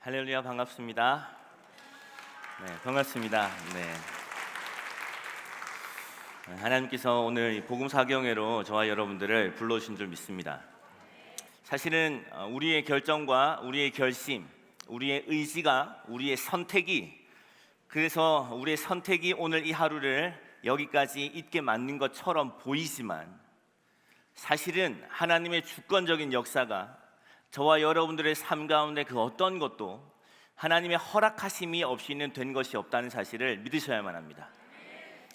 할렐루야, 반갑습니다. 네, 반갑습니다. 네. 하나님께서 오늘 이 복음 사경회로 저와 여러분들을 불러주신 줄 믿습니다. 사실은 우리의 결정과 우리의 결심, 우리의 의지가, 우리의 선택이, 그래서 우리의 선택이 오늘 이 하루를 여기까지 있게 만든 것처럼 보이지만, 사실은 하나님의 주권적인 역사가 저와 여러분들의 삶 가운데 그 어떤 것도 하나님의 허락하심이 없이는 된 것이 없다는 사실을 믿으셔야만 합니다.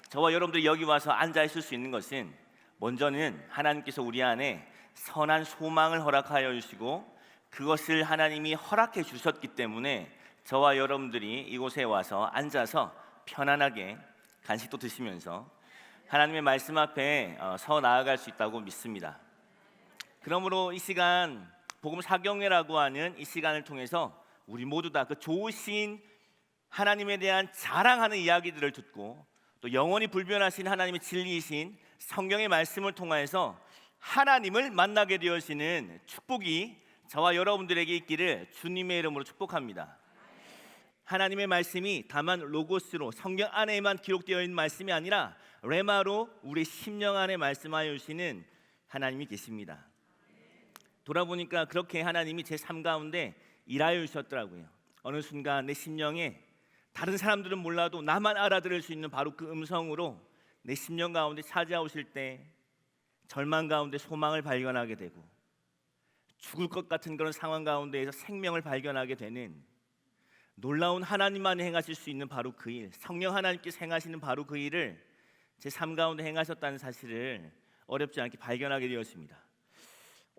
저와 여러분들이 여기 와서 앉아 있을 수 있는 것은 먼저는 하나님께서 우리 안에 선한 소망을 허락하여 주시고, 그것을 하나님이 허락해 주셨기 때문에 저와 여러분들이 이곳에 와서 앉아서 편안하게 간식도 드시면서 하나님의 말씀 앞에 서 나아갈 수 있다고 믿습니다. 그러므로 이 시간 복음 사경회라고 하는 이 시간을 통해서 우리 모두 다 그 좋으신 하나님에 대한 자랑하는 이야기들을 듣고, 또 영원히 불변하신 하나님의 진리이신 성경의 말씀을 통하여서 하나님을 만나게 되어지는 축복이 저와 여러분들에게 있기를 주님의 이름으로 축복합니다. 하나님의 말씀이 다만 로고스로 성경 안에만 기록되어 있는 말씀이 아니라 레마로 우리 심령 안에 말씀하여 주시는 하나님이 계십니다. 돌아보니까 그렇게 하나님이 제 삶 가운데 일하여 주셨더라고요. 어느 순간 내 심령에 다른 사람들은 몰라도 나만 알아들을 수 있는 바로 그 음성으로 내 심령 가운데 찾아오실 때 절망 가운데 소망을 발견하게 되고, 죽을 것 같은 그런 상황 가운데에서 생명을 발견하게 되는 놀라운 하나님만 행하실 수 있는 바로 그 일, 성령 하나님께서 행하시는 바로 그 일을 제 삶 가운데 행하셨다는 사실을 어렵지 않게 발견하게 되었습니다.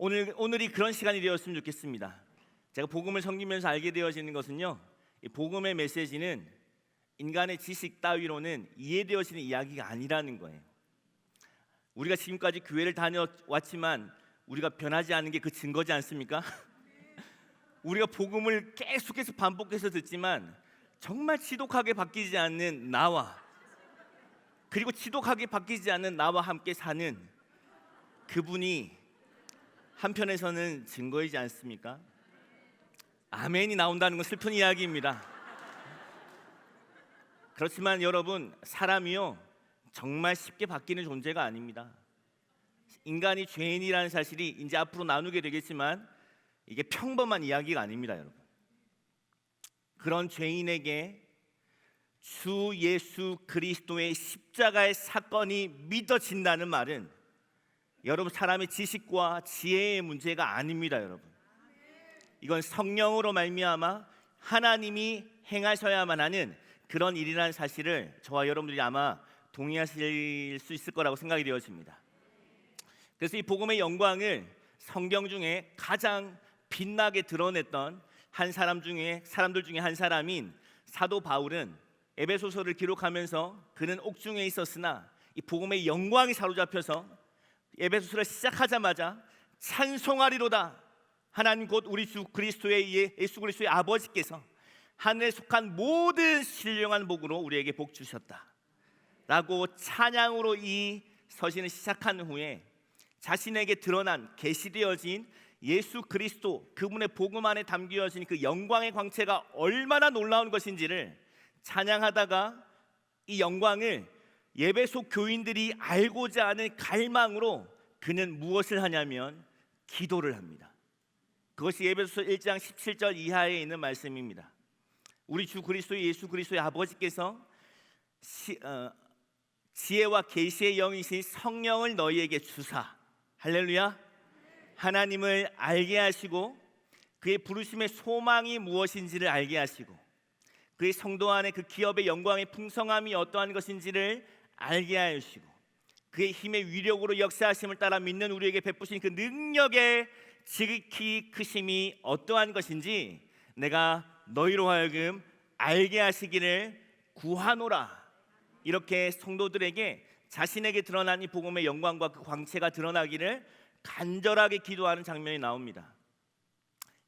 오늘이 그런 시간이 되었으면 좋겠습니다. 제가 복음을 섬기면서 알게 되어지는 것은요, 이 복음의 메시지는 인간의 지식 따위로는 이해되어지는 이야기가 아니라는 거예요. 우리가 지금까지 교회를 다녀왔지만 우리가 변하지 않은 게 그 증거지 않습니까? 우리가 복음을 계속해서 반복해서 듣지만 정말 지독하게 바뀌지 않는 나와, 그리고 지독하게 바뀌지 않는 나와 함께 사는 그분이 한편에서는 증거이지 않습니까? 아멘이 나온다는 건 슬픈 이야기입니다. 그렇지만 여러분, 사람이요 정말 쉽게 바뀌는 존재가 아닙니다. 인간이 죄인이라는 사실이 이제 앞으로 나누게 되겠지만 이게 평범한 이야기가 아닙니다, 여러분. 그런 죄인에게 주 예수 그리스도의 십자가의 사건이 믿어진다는 말은 여러분 사람의 지식과 지혜의 문제가 아닙니다, 여러분. 이건 성령으로 말미암아 하나님이 행하셔야만 하는 그런 일이라는 사실을 저와 여러분들이 아마 동의하실 수 있을 거라고 생각이 되어집니다. 그래서 이 복음의 영광을 성경 중에 가장 빛나게 드러냈던 사람들 중에 한 사람인 사도 바울은 에베소서를 기록하면서 그는 옥중에 있었으나 이 복음의 영광이 사로잡혀서 에베소서를 시작하자마자 찬송하리로다, 하나님 곧 우리 주 그리스도의 예수 그리스도의 아버지께서 하늘에 속한 모든 신령한 복으로 우리에게 복 주셨다 라고 찬양으로 이 서신을 시작한 후에 자신에게 드러난 계시되어진 예수 그리스도, 그분의 복음 안에 담겨진 그 영광의 광채가 얼마나 놀라운 것인지를 찬양하다가 이 영광을 에베소 교인들이 알고자 하는 갈망으로 그는 무엇을 하냐면 기도를 합니다. 그것이 에베소서 1장 17절 이하에 있는 말씀입니다. 우리 주 그리스도 예수 그리스도의 아버지께서 지혜와 계시의 영이신 성령을 너희에게 주사, 할렐루야, 하나님을 알게 하시고 그의 부르심의 소망이 무엇인지를 알게 하시고 그의 성도 안에 그 기업의 영광의 풍성함이 어떠한 것인지를 알게 하시고 그의 힘의 위력으로 역사하심을 따라 믿는 우리에게 베푸신 그 능력의 지극히 크심이 어떠한 것인지 내가 너희로 하여금 알게 하시기를 구하노라. 이렇게 성도들에게 자신에게 드러난 이 복음의 영광과 그 광채가 드러나기를 간절하게 기도하는 장면이 나옵니다.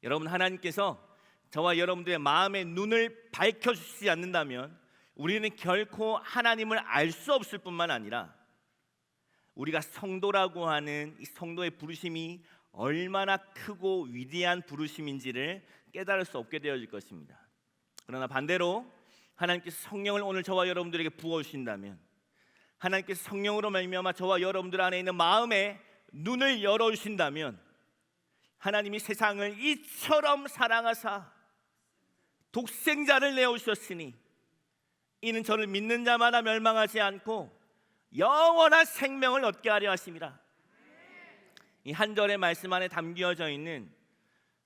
여러분, 하나님께서 저와 여러분들의 마음의 눈을 밝혀주시지 않는다면 우리는 결코 하나님을 알 수 없을 뿐만 아니라 우리가 성도라고 하는 이 성도의 부르심이 얼마나 크고 위대한 부르심인지를 깨달을 수 없게 되어질 것입니다. 그러나 반대로 하나님께서 성령을 오늘 저와 여러분들에게 부어주신다면, 하나님께서 성령으로 말미암아 저와 여러분들 안에 있는 마음의 눈을 열어주신다면, 하나님이 세상을 이처럼 사랑하사 독생자를 내어주셨으니 이는 저를 믿는 자마다 멸망하지 않고 영원한 생명을 얻게 하려 하심이라. 이 한 절의 말씀 안에 담겨져 있는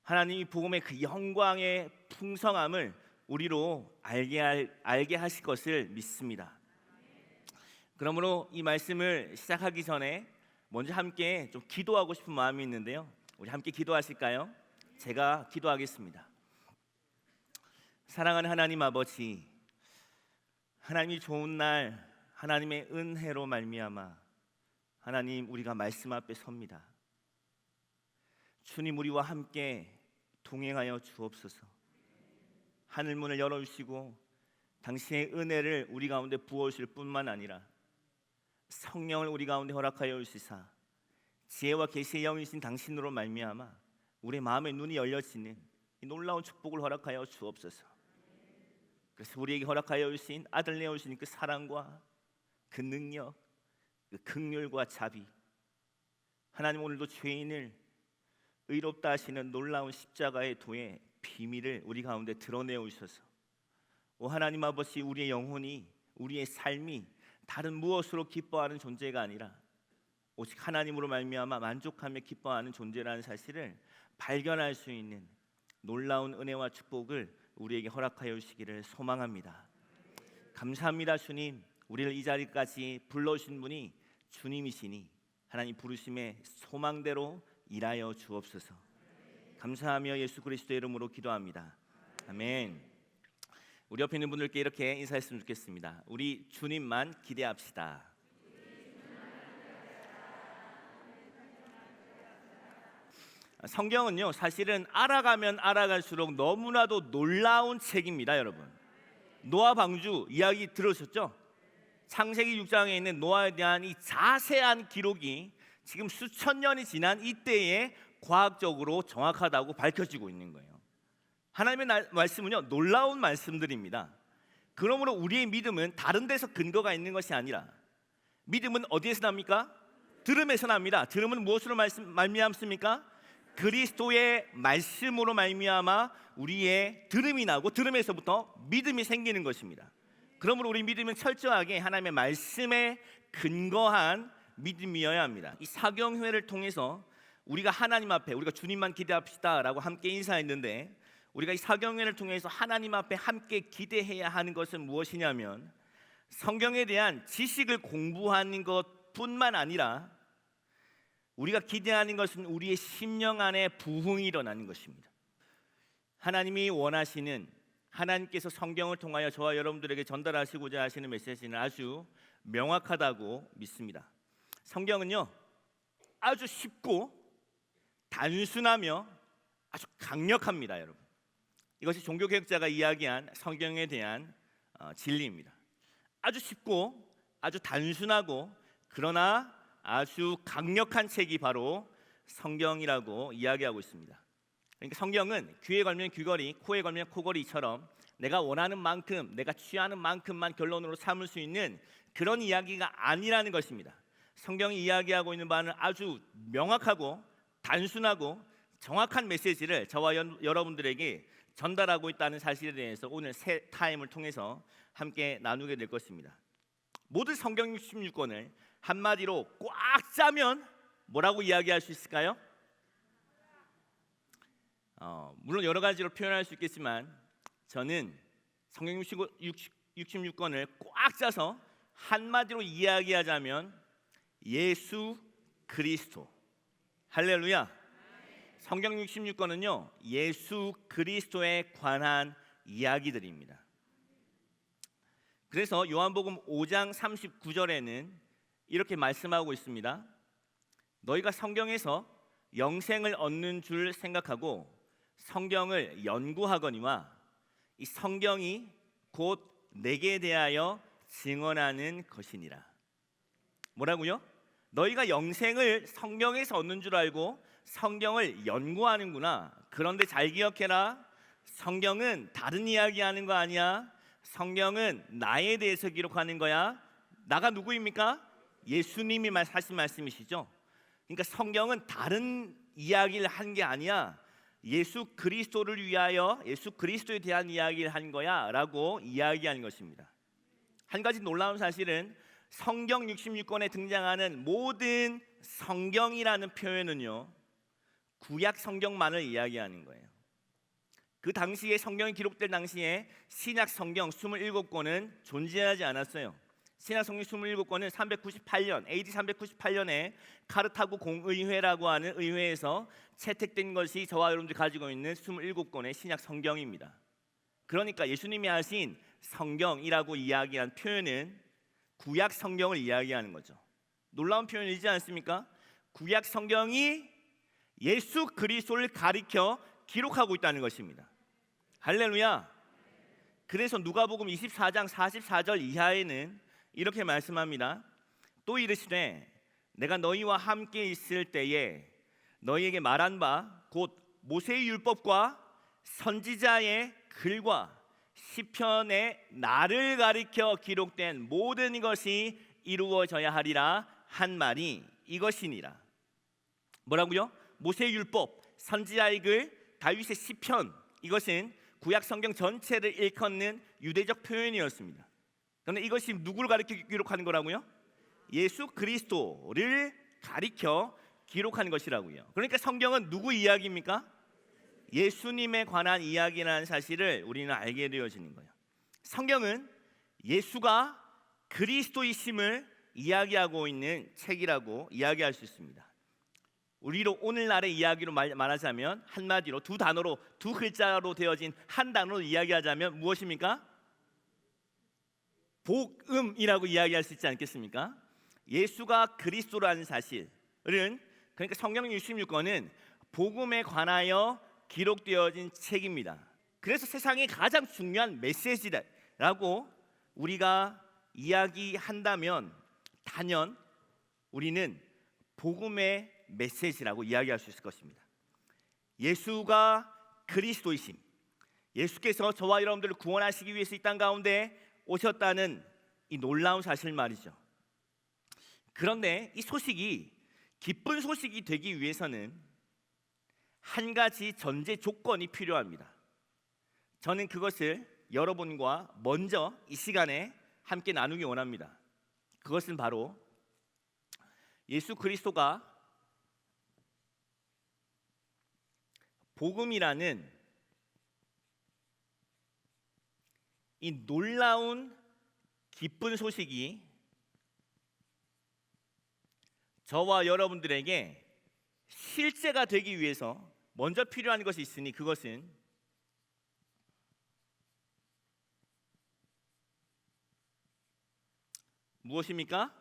하나님이 복음의 그 영광의 풍성함을 우리로 알게 하실 것을 믿습니다. 그러므로 이 말씀을 시작하기 전에 먼저 함께 좀 기도하고 싶은 마음이 있는데요. 우리 함께 기도하실까요? 제가 기도하겠습니다. 사랑하는 하나님 아버지, 하나님이 좋은 날 하나님의 은혜로 말미암아 하나님 우리가 말씀 앞에 섭니다. 주님, 우리와 함께 동행하여 주옵소서. 하늘문을 열어주시고 당신의 은혜를 우리 가운데 부어주실 뿐만 아니라 성령을 우리 가운데 허락하여 주시사 지혜와 계시의 영이신 당신으로 말미암아 우리의 마음의 눈이 열려지는 이 놀라운 축복을 허락하여 주옵소서. 그래서 우리에게 허락하여 주신 아들 내어주신 그 사랑과 그 능력, 그 긍휼과 자비, 하나님 오늘도 죄인을 의롭다 하시는 놀라운 십자가의 도의 비밀을 우리 가운데 드러내어 주셔서 오 하나님 아버지, 우리의 영혼이, 우리의 삶이 다른 무엇으로 기뻐하는 존재가 아니라 오직 하나님으로 말미암아 만족하며 기뻐하는 존재라는 사실을 발견할 수 있는 놀라운 은혜와 축복을 우리에게 허락하여 주시기를 소망합니다. 감사합니다. 주님, 우리를 이 자리까지 불러주신 분이 주님이시니 하나님 부르심의 소망대로 일하여 주옵소서. 감사하며 예수 그리스도의 이름으로 기도합니다. 아멘. 우리 옆에 있는 분들께 이렇게 인사했으면 좋겠습니다. 우리 주님만 기대합시다. 성경은요, 사실은 알아가면 알아갈수록 너무나도 놀라운 책입니다. 여러분, 노아 방주 이야기 들으셨죠? 창세기 6장에 있는 노아에 대한 이 자세한 기록이 지금 수천 년이 지난 이때에 과학적으로 정확하다고 밝혀지고 있는 거예요. 하나님의 말씀은요, 놀라운 말씀들입니다. 그러므로 우리의 믿음은 다른 데서 근거가 있는 것이 아니라 믿음은 어디에서 납니까? 들음에서 납니다. 들음은 무엇으로 말미암습니까? 그리스도의 말씀으로 말미암아 우리의 들음이 나고 들음에서부터 믿음이 생기는 것입니다. 그러므로 우리 믿음은 철저하게 하나님의 말씀에 근거한 믿음이어야 합니다. 이 사경회를 통해서 우리가 하나님 앞에 우리가 주님만 기대합시다라고 함께 인사했는데, 우리가 이 사경회를 통해서 하나님 앞에 함께 기대해야 하는 것은 무엇이냐면 성경에 대한 지식을 공부하는 것뿐만 아니라 우리가 기대하는 것은 우리의 심령 안에 부흥이 일어나는 것입니다. 하나님이 원하시는, 하나님께서 성경을 통하여 저와 여러분들에게 전달하시고자 하시는 메시지는 아주 명확하다고 믿습니다. 성경은요, 아주 쉽고 단순하며 아주 강력합니다. 여러분, 이것이 종교개혁자가 이야기한 성경에 대한 진리입니다. 아주 쉽고 아주 단순하고 그러나 아주 강력한 책이 바로 성경이라고 이야기하고 있습니다. 그러니까 성경은 귀에 걸면 귀걸이, 코에 걸면 코걸이처럼 내가 원하는 만큼, 내가 취하는 만큼만 결론으로 삼을 수 있는 그런 이야기가 아니라는 것입니다. 성경이 이야기하고 있는 바는 아주 명확하고 단순하고 정확한 메시지를 저와 여러분들에게 전달하고 있다는 사실에 대해서 오늘 새 타임을 통해서 함께 나누게 될 것입니다. 모든 성경 66권을 한마디로 꽉 짜면 뭐라고 이야기할 수 있을까요? 물론 여러 가지로 표현할 수 있겠지만 저는 성경 66권을 꽉 짜서 한마디로 이야기하자면 예수 그리스도. 할렐루야. 성경 66권은요, 예수 그리스도에 관한 이야기들입니다. 그래서 요한복음 5장 39절에는 이렇게 말씀하고 있습니다. 너희가 성경에서 영생을 얻는 줄 생각하고 성경을 연구하거니와 이 성경이 곧 내게 대하여 증언하는 것이니라. 뭐라고요? 너희가 영생을 성경에서 얻는 줄 알고 성경을 연구하는구나. 그런데 잘 기억해라. 성경은 다른 이야기하는 거 아니야. 성경은 나에 대해서 기록하는 거야. 나가 누구입니까? 예수님이 하신 말씀이시죠. 그러니까 성경은 다른 이야기를 한 게 아니야. 예수 그리스도를 위하여 예수 그리스도에 대한 이야기를 한 거야 라고 이야기하는 것입니다. 한 가지 놀라운 사실은 성경 66권에 등장하는 모든 성경이라는 표현은요, 구약 성경만을 이야기하는 거예요. 그 당시에 성경이 기록될 당시에 신약 성경 27권은 존재하지 않았어요. 신약 성경 27권은 398년 AD 398년에 카르타고 공의회라고 하는 의회에서 채택된 것이 저와 여러분들이 가지고 있는 27권의 신약 성경입니다. 그러니까 예수님이 하신 성경이라고 이야기한 표현은 구약 성경을 이야기하는 거죠. 놀라운 표현이지 않습니까? 구약 성경이 예수 그리스도를 가리켜 기록하고 있다는 것입니다. 할렐루야. 그래서 누가복음 24장 44절 이하에는 이렇게 말씀합니다. 또 이르시되 내가 너희와 함께 있을 때에 너희에게 말한 바 곧 모세의 율법과 선지자의 글과 시편의 나를 가리켜 기록된 모든 것이 이루어져야 하리라 한 말이 이것이니라. 뭐라고요? 모세의 율법, 선지자의 글, 다윗의 시편, 이것은 구약 성경 전체를 일컫는 유대적 표현이었습니다. 그런데 이것이 누구를 가리켜 기록하는 거라고요? 예수 그리스도를 가리켜 기록하는 것이라고요. 그러니까 성경은 누구 이야기입니까? 예수님에 관한 이야기라는 사실을 우리는 알게 되어지는 거예요. 성경은 예수가 그리스도이심을 이야기하고 있는 책이라고 이야기할 수 있습니다. 우리로 오늘날의 이야기로 말하자면 한마디로 두 단어로 두 글자로 되어진 한 단어로 이야기하자면 무엇입니까? 복음이라고 이야기할 수 있지 않겠습니까? 예수가 그리스도라는 사실은, 그러니까 성경 66권은 복음에 관하여 기록되어진 책입니다. 그래서 세상의 가장 중요한 메시지라고 우리가 이야기한다면 단연 우리는 복음의 메시지라고 이야기할 수 있을 것입니다. 예수가 그리스도이심, 예수께서 저와 여러분들을 구원하시기 위해서 이 땅 가운데 오셨다는 이 놀라운 사실 말이죠. 그런데 이 소식이 기쁜 소식이 되기 위해서는 한 가지 전제 조건이 필요합니다. 저는 그것을 여러분과 먼저 이 시간에 함께 나누기 원합니다. 그것은 바로 예수 그리스도가 복음이라는 이 놀라운 기쁜 소식이 저와 여러분들에게 실제가 되기 위해서 먼저 필요한 것이 있으니 그것은 무엇입니까?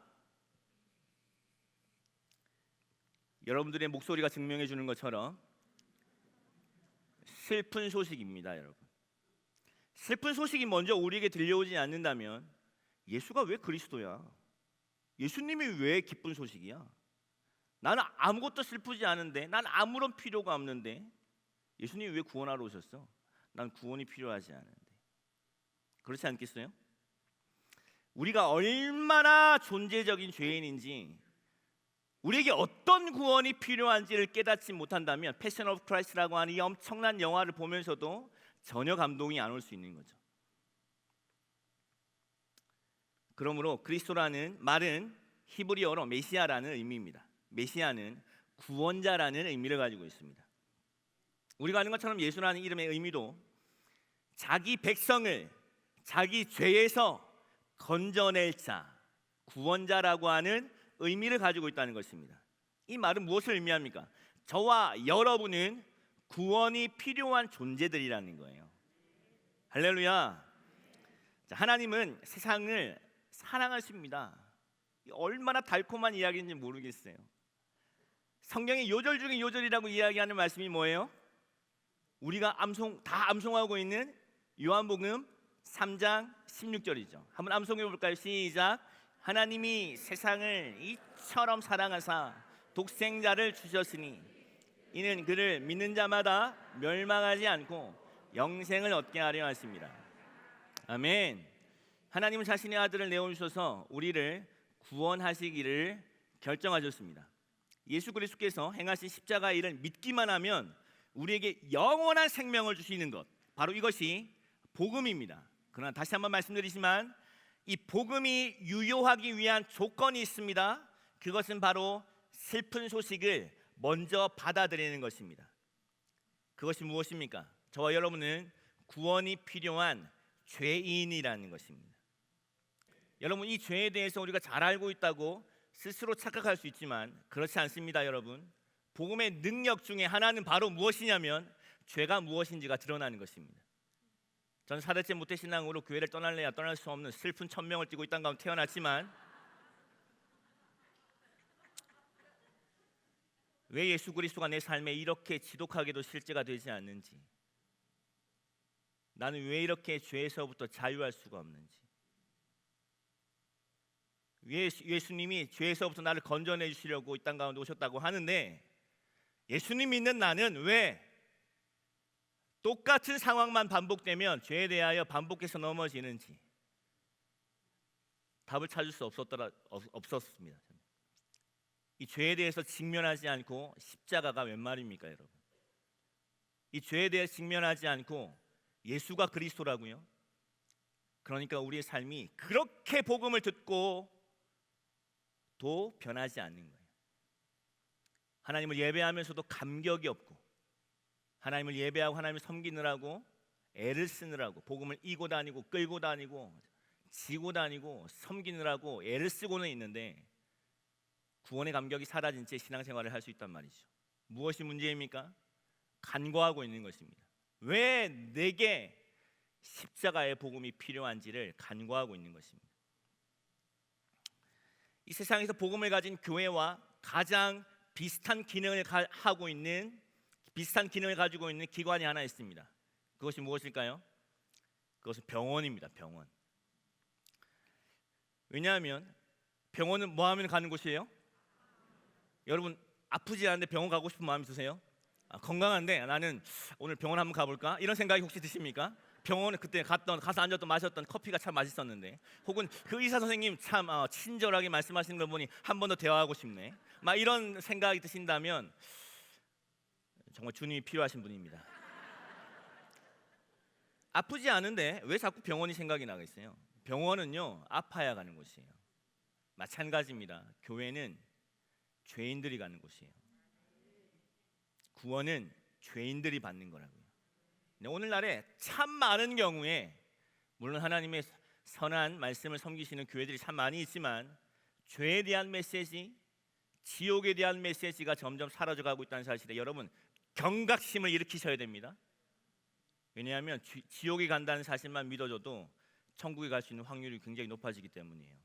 여러분들의 목소리가 증명해 주는 것처럼 슬픈 소식입니다, 여러분. 슬픈 소식이 먼저 우리에게 들려오지 않는다면 예수가 왜 그리스도야? 예수님이 왜 기쁜 소식이야? 나는 아무것도 슬프지 않은데, 난 아무런 필요가 없는데 예수님이 왜 구원하러 오셨어? 난 구원이 필요하지 않은데. 그렇지 않겠어요? 우리가 얼마나 존재적인 죄인인지, 우리에게 어떤 구원이 필요한지를 깨닫지 못한다면 패션 오브 크라이스트라고 하는 이 엄청난 영화를 보면서도 전혀 감동이 안 올 수 있는 거죠. 그러므로 그리스도라는 말은 히브리어로 메시아라는 의미입니다. 메시아는 구원자라는 의미를 가지고 있습니다. 우리가 아는 것처럼 예수라는 이름의 의미도 자기 백성을 자기 죄에서 건져낼 자, 구원자라고 하는 의미를 가지고 있다는 것입니다. 이 말은 무엇을 의미합니까? 저와 여러분은 구원이 필요한 존재들이라는 거예요. 할렐루야. 자, 하나님은 세상을 사랑하십니다. 얼마나 달콤한 이야기인지 모르겠어요. 성경의 요절 중에 요절이라고 이야기하는 말씀이 뭐예요? 우리가 다 암송하고 있는 요한복음 3장 16절이죠. 한번 암송해 볼까요? 시작. 하나님이 세상을 이처럼 사랑하사 독생자를 주셨으니 이는 그를 믿는 자마다 멸망하지 않고 영생을 얻게 하려 하십니다. 아멘. 하나님은 자신의 아들을 내어주셔서 우리를 구원하시기를 결정하셨습니다. 예수 그리스도께서 행하신 십자가의 일을 믿기만 하면 우리에게 영원한 생명을 주시는 것, 바로 이것이 복음입니다. 그러나 다시 한번 말씀드리지만 이 복음이 유효하기 위한 조건이 있습니다. 그것은 바로 슬픈 소식을 먼저 받아들이는 것입니다. 그것이 무엇입니까? 저와 여러분은 구원이 필요한 죄인이라는 것입니다. 여러분, 이 죄에 대해서 우리가 잘 알고 있다고 스스로 착각할 수 있지만 그렇지 않습니다. 여러분, 복음의 능력 중에 하나는 바로 무엇이냐면 죄가 무엇인지가 드러나는 것입니다. 저는 4대째 모태신앙으로 교회를 떠날래야 떠날 수 없는 슬픈 천명을 띠고 이 땅 가운데 태어났지만 왜 예수 그리스도가 내 삶에 이렇게 지독하게도 실제가 되지 않는지, 나는 왜 이렇게 죄에서부터 자유할 수가 없는지, 예수님이 죄에서부터 나를 건져내 주시려고 이 땅 가운데 오셨다고 하는데 예수님 믿는 나는 왜 똑같은 상황만 반복되면 죄에 대하여 반복해서 넘어지는지 답을 찾을 수 없었습니다. 이 죄에 대해서 직면하지 않고 십자가가 웬 말입니까, 여러분? 이 죄에 대해 직면하지 않고 예수가 그리스도라고요? 그러니까 우리의 삶이 그렇게 복음을 듣고 도 변하지 않는 거예요. 하나님을 예배하면서도 감격이 없고, 하나님을 예배하고 하나님을 섬기느라고 애를 쓰느라고, 복음을 이고 다니고 끌고 다니고 지고 다니고 섬기느라고 애를 쓰고는 있는데 구원의 감격이 사라진 채 신앙생활을 할 수 있단 말이죠. 무엇이 문제입니까? 간과하고 있는 것입니다. 왜 내게 십자가의 복음이 필요한지를 간과하고 있는 것입니다. 이 세상에서 복음을 가진 교회와 가장 비슷한 기능을 가지고 있는 기관이 하나 있습니다. 그것이 무엇일까요? 그것은 병원입니다. 병원. 왜냐하면 병원은 뭐 하면 가는 곳이에요? 여러분, 아프지 않은데 병원 가고 싶은 마음이 드세요? 건강한데 나는 오늘 병원 한번 가볼까? 이런 생각이 혹시 드십니까? 병원에 그때 가서 앉았던 마셨던 커피가 참 맛있었는데, 혹은 그 의사 선생님 참 친절하게 말씀하시는 걸 보니 한 번 더 대화하고 싶네, 막 이런 생각이 드신다면 정말 주님이 필요하신 분입니다. 아프지 않은데 왜 자꾸 병원이 생각이 나겠어요? 병원은요, 아파야 가는 곳이에요. 마찬가지입니다. 교회는 죄인들이 가는 곳이에요. 구원은 죄인들이 받는 거라고요. 오늘날에 참 많은 경우에 물론 하나님의 선한 말씀을 섬기시는 교회들이 참 많이 있지만 죄에 대한 메시지, 지옥에 대한 메시지가 점점 사라져가고 있다는 사실에 여러분 경각심을 일으키셔야 됩니다. 왜냐하면 지옥에 간다는 사실만 믿어줘도 천국에 갈 수 있는 확률이 굉장히 높아지기 때문이에요.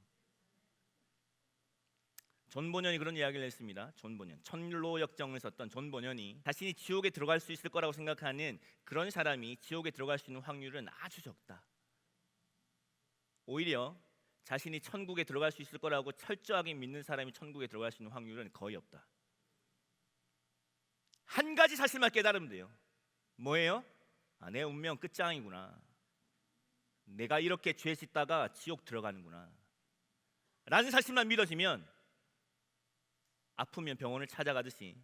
존 보년이 그런 이야기를 했습니다. 존 보년, 천로 역정을 썼던 존 보년이 자신이 지옥에 들어갈 수 있을 거라고 생각하는 그런 사람이 지옥에 들어갈 수 있는 확률은 아주 적다. 오히려 자신이 천국에 들어갈 수 있을 거라고 철저하게 믿는 사람이 천국에 들어갈 수 있는 확률은 거의 없다. 한 가지 사실만 깨달으면 돼요. 뭐예요? 내 운명 끝장이구나. 내가 이렇게 죄 짓다가 지옥 들어가는구나 라는 사실만 믿어지면 아프면 병원을 찾아가듯이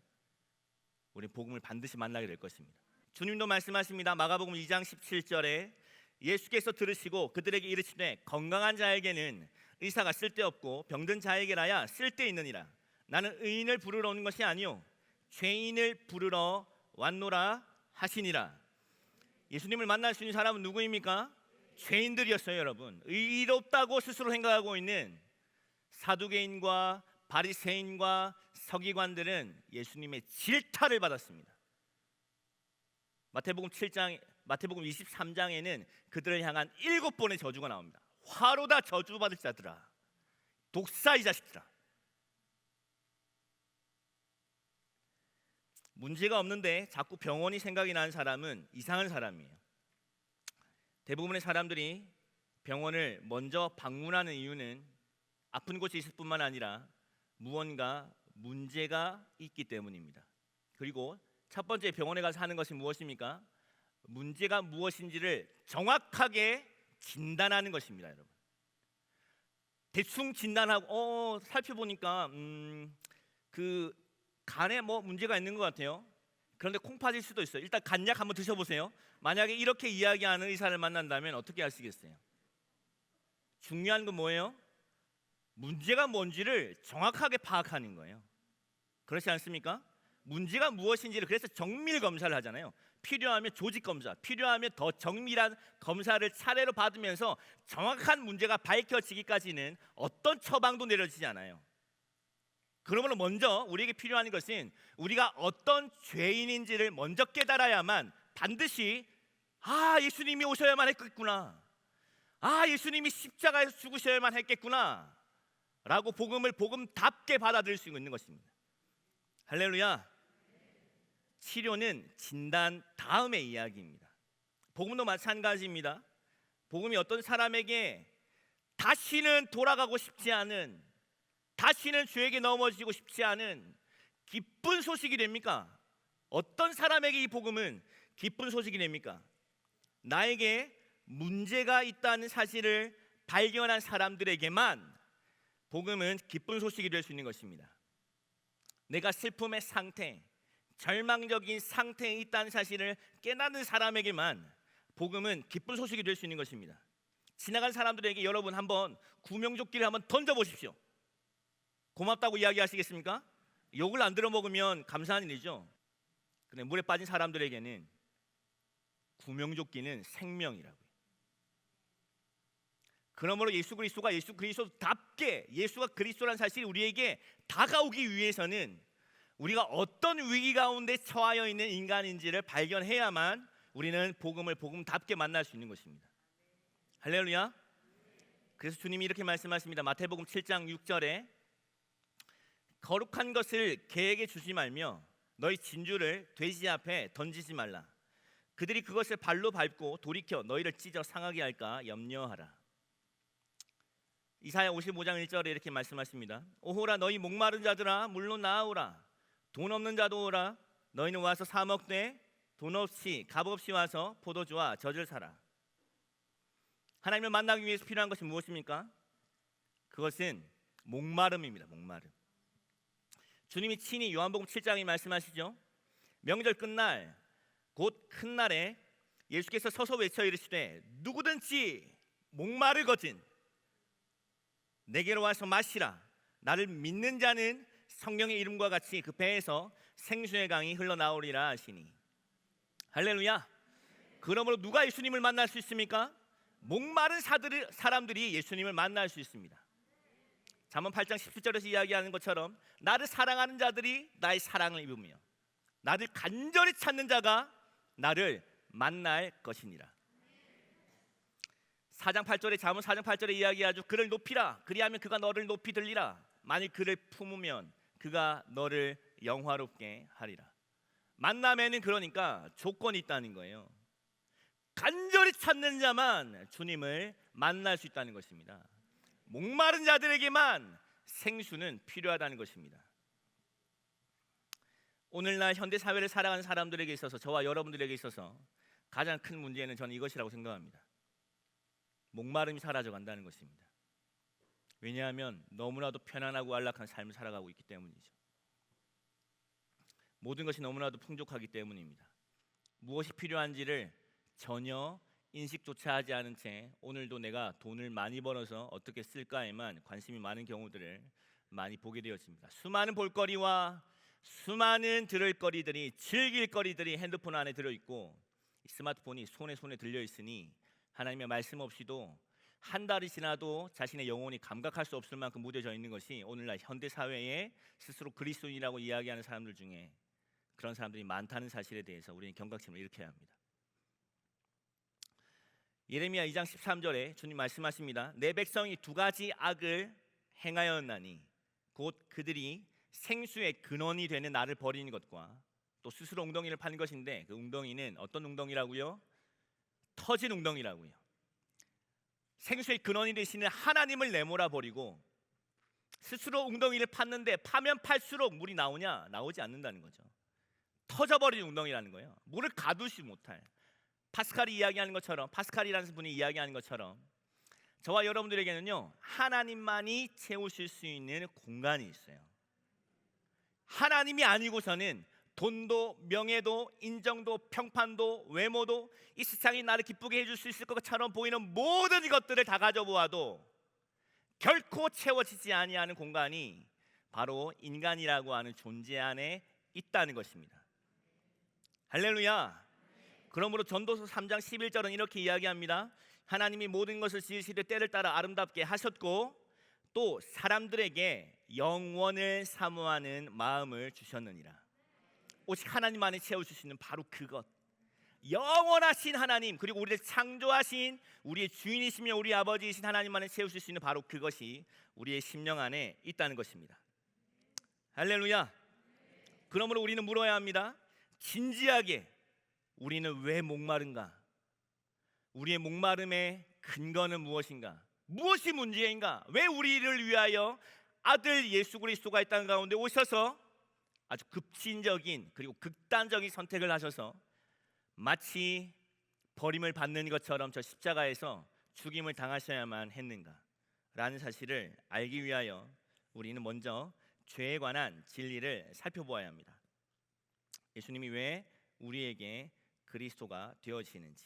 우리 복음을 반드시 만나게 될 것입니다. 주님도 말씀하십니다. 마가복음 2장 17절에 예수께서 들으시고 그들에게 이르시되 건강한 자에게는 의사가 쓸데없고 병든 자에게라야 쓸데있느니라. 나는 의인을 부르러 오는 것이 아니요 죄인을 부르러 왔노라 하시니라. 예수님을 만날 수 있는 사람은 누구입니까? 죄인들이었어요. 여러분, 의롭다고 스스로 생각하고 있는 사두개인과 바리새인과 서기관들은 예수님의 질타를 받았습니다. 마태복음 23장에는 그들을 향한 7번의 저주가 나옵니다. 화로다 저주받을 자들아, 독사 이 자식들아. 문제가 없는데 자꾸 병원이 생각이 나는 사람은 이상한 사람이에요. 대부분의 사람들이 병원을 먼저 방문하는 이유는 아픈 곳이 있을 뿐만 아니라 무언가 문제가 있기 때문입니다. 그리고 첫 번째 병원에 가서 하는 것이 무엇입니까? 문제가 무엇인지를 정확하게 진단하는 것입니다, 여러분. 대충 진단하고 살펴보니까 그 간에 뭐 문제가 있는 것 같아요. 그런데 콩 빠질 수도 있어요. 일단 간약 한번 드셔보세요. 만약에 이렇게 이야기하는 의사를 만난다면 어떻게 하시겠어요? 중요한 건 뭐예요? 문제가 뭔지를 정확하게 파악하는 거예요. 그렇지 않습니까? 문제가 무엇인지를, 그래서 정밀 검사를 하잖아요. 필요하면 조직 검사, 필요하면 더 정밀한 검사를 차례로 받으면서 정확한 문제가 밝혀지기까지는 어떤 처방도 내려지지 않아요. 그러므로 먼저 우리에게 필요한 것은 우리가 어떤 죄인인지를 먼저 깨달아야만 반드시 예수님이 오셔야만 했겠구나, 예수님이 십자가에서 죽으셔야만 했겠구나 라고 복음을 복음답게 받아들일 수 있는 것입니다. 할렐루야. 치료는 진단 다음의 이야기입니다. 복음도 마찬가지입니다. 복음이 어떤 사람에게 다시는 돌아가고 싶지 않은, 다시는 죄에게 넘어지고 싶지 않은 기쁜 소식이 됩니까? 어떤 사람에게 이 복음은 기쁜 소식이 됩니까? 나에게 문제가 있다는 사실을 발견한 사람들에게만 복음은 기쁜 소식이 될 수 있는 것입니다. 내가 슬픔의 상태, 절망적인 상태에 있다는 사실을 깨닫는 사람에게만 복음은 기쁜 소식이 될 수 있는 것입니다. 지나간 사람들에게 여러분 한번 구명조끼를 한번 던져보십시오. 고맙다고 이야기하시겠습니까? 욕을 안 들어먹으면 감사한 일이죠. 근데 물에 빠진 사람들에게는 구명조끼는 생명이라고요. 그러므로 예수 그리스도답게 예수가 그리스도라는 사실이 우리에게 다가오기 위해서는 우리가 어떤 위기 가운데 처하여 있는 인간인지를 발견해야만 우리는 복음을 복음답게 만날 수 있는 것입니다. 할렐루야. 그래서 주님이 이렇게 말씀하십니다. 마태복음 7장 6절에 거룩한 것을 개에게 주지 말며 너희 진주를 돼지 앞에 던지지 말라. 그들이 그것을 발로 밟고 돌이켜 너희를 찢어 상하게 할까 염려하라. 이사야 55장 1절에 이렇게 말씀하십니다. 오호라 너희 목마른 자들아 물론 나아오라. 돈 없는 자도 오라. 너희는 와서 사 먹되 돈 없이 값 없이 와서 포도주와 젖을 사라. 하나님을 만나기 위해서 필요한 것이 무엇입니까? 그것은 목마름입니다. 목마름. 주님이 친히 요한복음 7장에 말씀하시죠. 명절 끝날 곧 큰 날에 예수께서 서서 외쳐 이르시되 누구든지 목마르거든 내게로 와서 마시라. 나를 믿는 자는 성령의 이름과 같이 그 배에서 생수의 강이 흘러나오리라 하시니. 할렐루야. 그러므로 누가 예수님을 만날 수 있습니까? 목마른 사람들이 예수님을 만날 수 있습니다. 잠언 8장 17절에서 이야기하는 것처럼 나를 사랑하는 자들이 나의 사랑을 입으며 나를 간절히 찾는 자가 나를 만날 것이니라. 4장 8절에 잠언 4장 8절에 이야기하죠. 그를 높이라. 그리하면 그가 너를 높이 들리라. 만일 그를 품으면 그가 너를 영화롭게 하리라. 만남에는 그러니까 조건이 있다는 거예요. 간절히 찾는 자만 주님을 만날 수 있다는 것입니다. 목마른 자들에게만 생수는 필요하다는 것입니다. 오늘날 현대 사회를 살아가는 사람들에게 있어서, 저와 여러분들에게 있어서 가장 큰 문제는 저는 이것이라고 생각합니다. 목마름이 사라져 간다는 것입니다. 왜냐하면 너무나도 편안하고 안락한 삶을 살아가고 있기 때문이죠. 모든 것이 너무나도 풍족하기 때문입니다. 무엇이 필요한지를 전혀 인식조차 하지 않은 채 오늘도 내가 돈을 많이 벌어서 어떻게 쓸까에만 관심이 많은 경우들을 많이 보게 되었습니다. 수많은 볼거리와 수많은 들을 거리들이, 즐길 거리들이 핸드폰 안에 들어있고 스마트폰이 손에 들려 있으니 하나님의 말씀 없이도 한 달이 지나도 자신의 영혼이 감각할 수 없을 만큼 무뎌져 있는 것이 오늘날 현대 사회에 스스로 그리스도인이라고 이야기하는 사람들 중에 그런 사람들이 많다는 사실에 대해서 우리는 경각심을 일으켜야 합니다. 예레미야 2장 13절에 주님 말씀하십니다. 내 백성이 두 가지 악을 행하였나니 곧 그들이 생수의 근원이 되는 나를 버리는 것과 또 스스로 웅덩이를 파는 것인데, 그 웅덩이는 어떤 웅덩이라고요? 터진 웅덩이라고요. 생수의 근원이 되시는 하나님을 내몰아 버리고 스스로 웅덩이를 팠는데 파면 팔수록 물이 나오냐? 나오지 않는다는 거죠. 터져버리는 운동이라는 거예요. 물을 가두지 못할. 파스칼이 이야기하는 것처럼, 파스칼이라는 분이 이야기하는 것처럼 저와 여러분들에게는요, 하나님만이 채우실 수 있는 공간이 있어요. 하나님이 아니고서는 돈도 명예도 인정도 평판도 외모도 이 세상이 나를 기쁘게 해줄 수 있을 것처럼 보이는 모든 것들을 다 가져보아도 결코 채워지지 아니하는 공간이 바로 인간이라고 하는 존재 안에 있다는 것입니다. 할렐루야. 그러므로 전도서 3장 11절은 이렇게 이야기합니다. 하나님이 모든 것을 지으시되 때를 따라 아름답게 하셨고 또 사람들에게 영원을 사모하는 마음을 주셨느니라. 오직 하나님만이 채워줄 수 있는 바로 그것, 영원하신 하나님, 그리고 우리를 창조하신 우리의 주인이시며 우리 아버지이신 하나님만이 채우실 수 있는 바로 그것이 우리의 심령 안에 있다는 것입니다. 할렐루야. 그러므로 우리는 물어야 합니다. 진지하게 우리는 왜 목마른가? 우리의 목마름의 근거는 무엇인가? 무엇이 문제인가? 왜 우리를 위하여 아들 예수 그리스도가 이 땅 가운데 오셔서 아주 급진적인 그리고 극단적인 선택을 하셔서 마치 버림을 받는 것처럼 저 십자가에서 죽임을 당하셔야만 했는가? 라는 사실을 알기 위하여 우리는 먼저 죄에 관한 진리를 살펴보아야 합니다. 예수님이 왜 우리에게 그리스도가 되어지는지.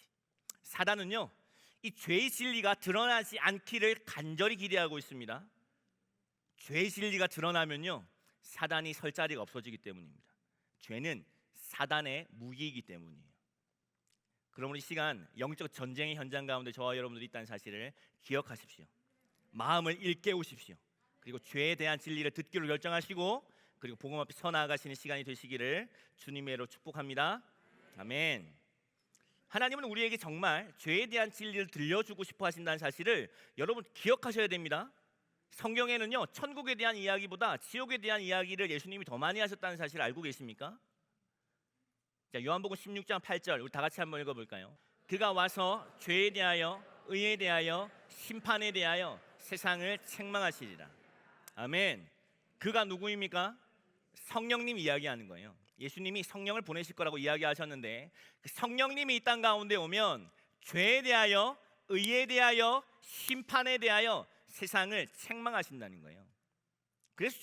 사단은요, 이 죄의 진리가 드러나지 않기를 간절히 기대하고 있습니다. 죄의 진리가 드러나면요, 사단이 설 자리가 없어지기 때문입니다. 죄는 사단의 무기이기 때문이에요. 그러므로 이 시간 영적 전쟁의 현장 가운데 저와 여러분들이 있다는 사실을 기억하십시오. 마음을 일깨우십시오. 그리고 죄에 대한 진리를 듣기로 결정하시고 그리고 복음 앞에 서 나아가시는 시간이 되시기를 주님의 이름으로 축복합니다. 아멘. 하나님은 우리에게 정말 죄에 대한 진리를 들려주고 싶어 하신다는 사실을 여러분 기억하셔야 됩니다. 성경에는요, 천국에 대한 이야기보다 지옥에 대한 이야기를 예수님이 더 많이 하셨다는 사실을 알고 계십니까? 자, 요한복음 16장 8절 우리 다 같이 한번 읽어볼까요? 그가 와서 죄에 대하여 의에 대하여 심판에 대하여 세상을 책망하시리라. 아멘. 그가 누구입니까? 성령님 이야기하는 거예요. 예수님이 성령을 보내실 거라고 이야기하셨는데 그 성령님이 이 땅 가운데 오면 죄에 대하여 의에 대하여 심판에 대하여 세상을 책망하신다는 거예요. 그래서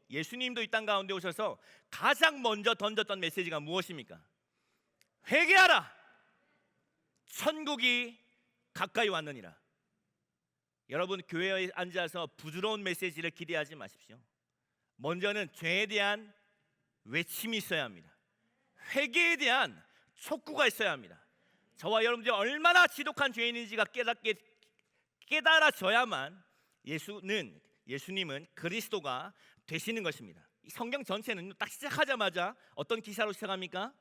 예수님도 이 땅 가운데 오셔서 가장 먼저 던졌던 메시지가 무엇입니까? 회개하라, 천국이 가까이 왔느니라. 여러분, 교회에 앉아서 부드러운 메시지를 기대하지 마십시오. 먼저는 죄에 대한 외침이 있어야 합니다. 회개에 대한 촉구가 있어야 합니다. 저와 여러분들이 얼마나 지독한 죄인인지가 깨달아져야만 예수님은 그리스도가 되시는 것입니다. 이 성경 전체는 딱 시작하자마자 어떤 기사로 시작합니까?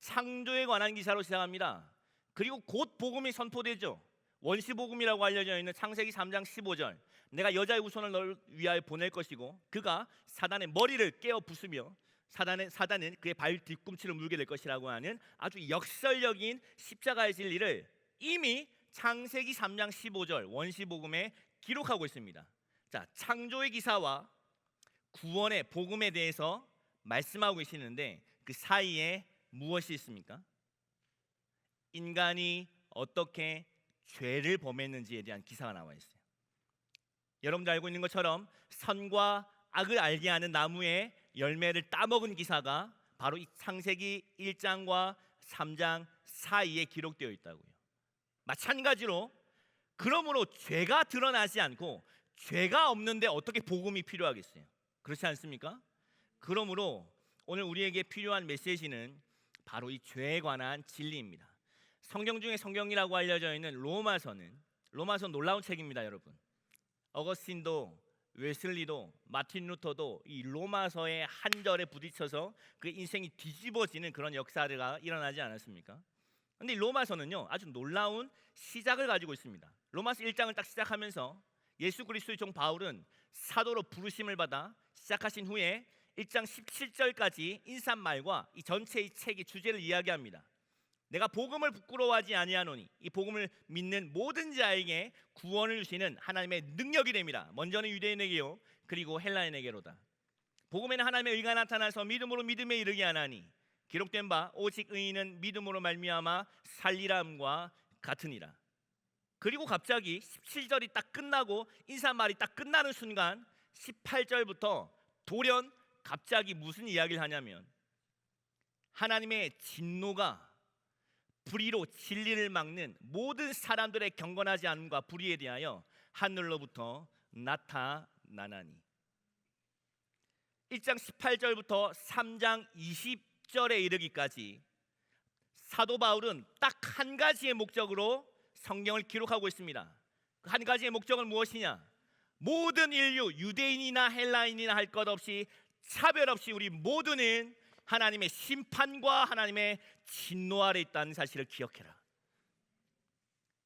창조에 관한 기사로 시작합니다. 그리고 곧 복음이 선포되죠. 원시복음이라고 알려져 있는 창세기 3장 15절, 내가 여자의 후손을 너를 위하여 보낼 것이고 그가 사단의 머리를 깨어 부수며 사단은 그의 발 뒤꿈치를 물게 될 것이라고 하는 아주 역설적인 십자가의 진리를 이미 창세기 3장 15절 원시복음에 기록하고 있습니다. 자, 창조의 기사와 구원의 복음에 대해서 말씀하고 계시는데 그 사이에 무엇이 있습니까? 인간이 어떻게 죄를 범했는지에 대한 기사가 나와 있어요. 여러분들 알고 있는 것처럼 선과 악을 알게 하는 나무의 열매를 따먹은 기사가 바로 이 창세기 1장과 3장 사이에 기록되어 있다고요. 마찬가지로 그러므로 죄가 드러나지 않고 죄가 없는데 어떻게 복음이 필요하겠어요? 그렇지 않습니까? 그러므로 오늘 우리에게 필요한 메시지는 바로 이 죄에 관한 진리입니다. 성경 중에 성경이라고 알려져 있는 로마서 놀라운 책입니다, 여러분. 어거스틴도 웨슬리도 마틴 루터도 이 로마서의 한 절에 부딪혀서 그 인생이 뒤집어지는 그런 역사가 일어나지 않았습니까? 그런데 이 로마서는요, 아주 놀라운 시작을 가지고 있습니다. 로마서 1장을 딱 시작하면서 예수 그리스도의 종 바울은 사도로 부르심을 받아 시작하신 후에 1장 17절까지 인사말과 이 전체 이 책의 주제를 이야기합니다. 내가 복음을 부끄러워하지 아니하노니 이 복음을 믿는 모든 자에게 구원을 주시는 하나님의 능력이 됩니다. 먼저는 유대인에게요, 그리고 헬라인에게로다. 복음에는 하나님의 의가 나타나서 믿음으로 믿음에 이르게 하나니 기록된 바 오직 의인은 믿음으로 말미암아 살리라함과 같으니라. 그리고 갑자기 17절이 딱 끝나고 인사말이 딱 끝나는 순간 18절부터 돌연 갑자기 무슨 이야기를 하냐면 하나님의 진노가 불의로 진리를 막는 모든 사람들의 경건하지 않음과 불의에 대하여 하늘로부터 나타나나니. 1장 18절부터 3장 20절에 이르기까지 사도 바울은 딱 한 가지의 목적으로 성경을 기록하고 있습니다. 그 한 가지의 목적은 무엇이냐? 모든 인류, 유대인이나 헬라인이나 할 것 없이 차별 없이 우리 모두는 하나님의 심판과 하나님의 진노 아래 있다는 사실을 기억해라.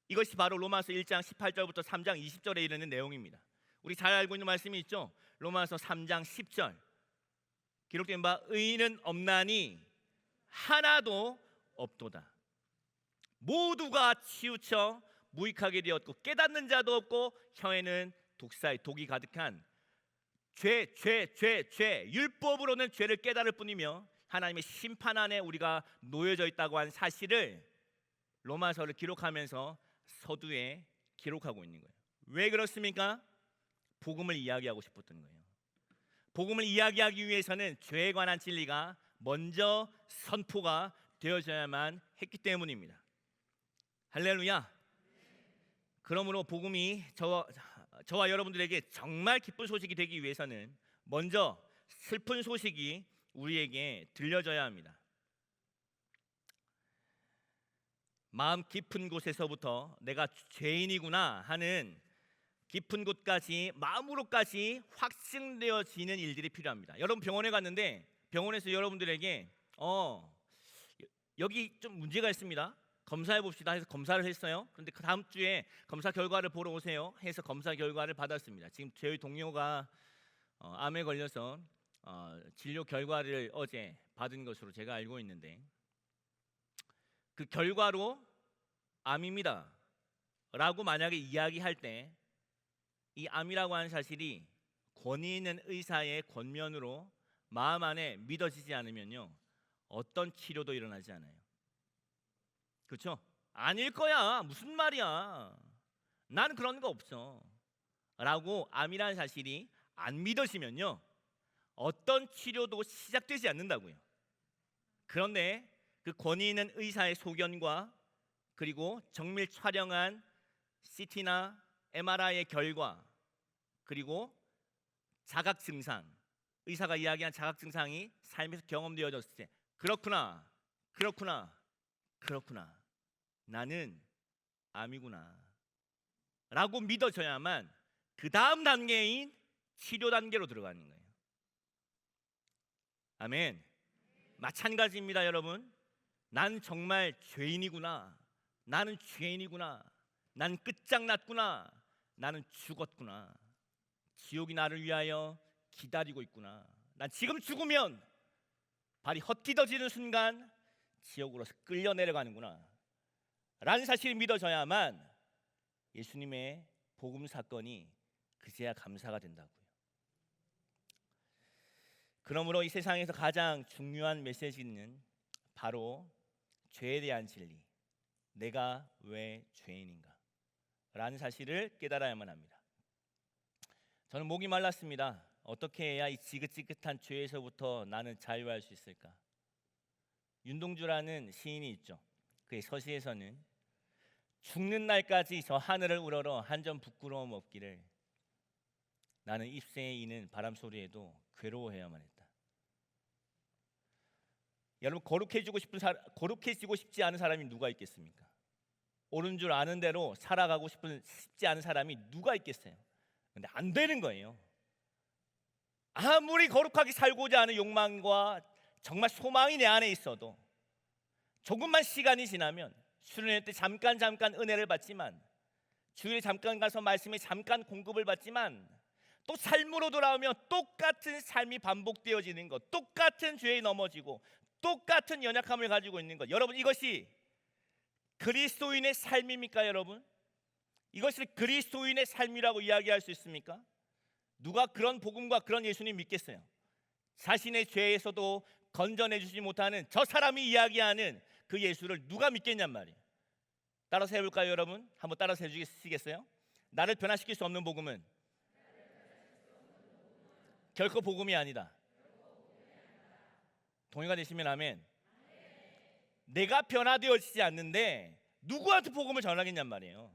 이것이 바로 로마서 1장 18절부터 3장 20절에 이르는 내용입니다. 우리 잘 알고 있는 말씀이 있죠. 로마서 3장 10절 기록된 바 의인은 없나니 하나도 없도다. 모두가 치우쳐 무익하게 되었고 깨닫는 자도 없고 혀에는 독이 가득한 죄, 율법으로는 죄를 깨달을 뿐이며 하나님의 심판 안에 우리가 놓여져 있다고 한 사실을 로마서를 기록하면서 서두에 기록하고 있는 거예요. 왜 그렇습니까? 복음을 이야기하고 싶었던 거예요. 복음을 이야기하기 위해서는 죄에 관한 진리가 먼저 선포가 되어져야만 했기 때문입니다. 할렐루야. 그러므로 복음이 저와 여러분들에게 정말 기쁜 소식이 되기 위해서는 먼저 슬픈 소식이 우리에게 들려져야 합니다. 마음 깊은 곳에서부터 내가 죄인이구나 하는 깊은 곳까지 마음으로까지 확증되어지는 일들이 필요합니다. 여러분 병원에 갔는데 병원에서 여러분들에게 여기 좀 문제가 있습니다. 검사해 봅시다 해서 검사를 했어요. 그런데 그 다음 주에 검사 결과를 보러 오세요 해서 검사 결과를 받았습니다. 지금 저희 동료가 암에 걸려서 진료 결과를 어제 받은 것으로 제가 알고 있는데 그 결과로 암입니다 라고 만약에 이야기할 때 이 암이라고 하는 사실이 권위 있는 의사의 권면으로 마음 안에 믿어지지 않으면요 어떤 치료도 일어나지 않아요. 그렇죠? 아닐 거야. 무슨 말이야. 나는 그런 거 없어. 라고 암이라는 사실이 안 믿어지면요 어떤 치료도 시작되지 않는다고요. 그런데 그 권위 있는 의사의 소견과 그리고 정밀 촬영한 CT나 MRI의 결과 그리고 자각 증상, 의사가 이야기한 자각 증상이 삶에서 경험되어졌을 때 그렇구나 나는 암이구나 라고 믿어져야만 그 다음 단계인 치료 단계로 들어가는 거예요. 아멘. 마찬가지입니다 여러분. 난 정말 죄인이구나. 나는 죄인이구나. 난 끝장났구나. 나는 죽었구나. 지옥이 나를 위하여 기다리고 있구나. 난 지금 죽으면 발이 헛디뎌지는 순간 지옥으로 끌려 내려가는구나 라는 사실이 믿어져야만 예수님의 복음 사건이 그제야 감사가 된다고요. 그러므로 이 세상에서 가장 중요한 메시지는 바로 죄에 대한 진리, 내가 왜 죄인인가 라는 사실을 깨달아야만 합니다. 저는 목이 말랐습니다. 어떻게 해야 이 지긋지긋한 죄에서부터 나는 자유할 수 있을까? 윤동주라는 시인이 있죠. 그의 서시에서는 죽는 날까지 저 하늘을 우러러 한 점 부끄러움 없기를 나는 입새에 이는 바람 소리에도 괴로워해야만 했다. 여러분 거룩해지고 싶지 않은 사람이 누가 있겠습니까? 옳은 줄 아는 대로 살아가고 싶지 않은 사람이 누가 있겠어요? 근데 안 되는 거예요. 아무리 거룩하게 살고자 하는 욕망과 정말 소망이 내 안에 있어도 조금만 시간이 지나면 수련회 때 잠깐 은혜를 받지만 주일에 잠깐 가서 말씀에 잠깐 공급을 받지만 또 삶으로 돌아오면 똑같은 삶이 반복되어지는 것, 똑같은 죄에 넘어지고 똑같은 연약함을 가지고 있는 것. 여러분 이것이 그리스도인의 삶입니까 여러분? 이것을 그리스도인의 삶이라고 이야기할 수 있습니까? 누가 그런 복음과 그런 예수님 믿겠어요? 자신의 죄에서도 건져내 주지 못하는 저 사람이 이야기하는 그 예수를 누가 믿겠냔 말이에요. 따라서 해볼까요, 여러분? 한번 따라서 해주시겠어요? 나를 변화시킬 수 없는 복음은 결코 복음이 아니다. 동의가 되시면 아멘. 내가 변화되어지지 않는데 누구한테 복음을 전하겠냔 말이에요.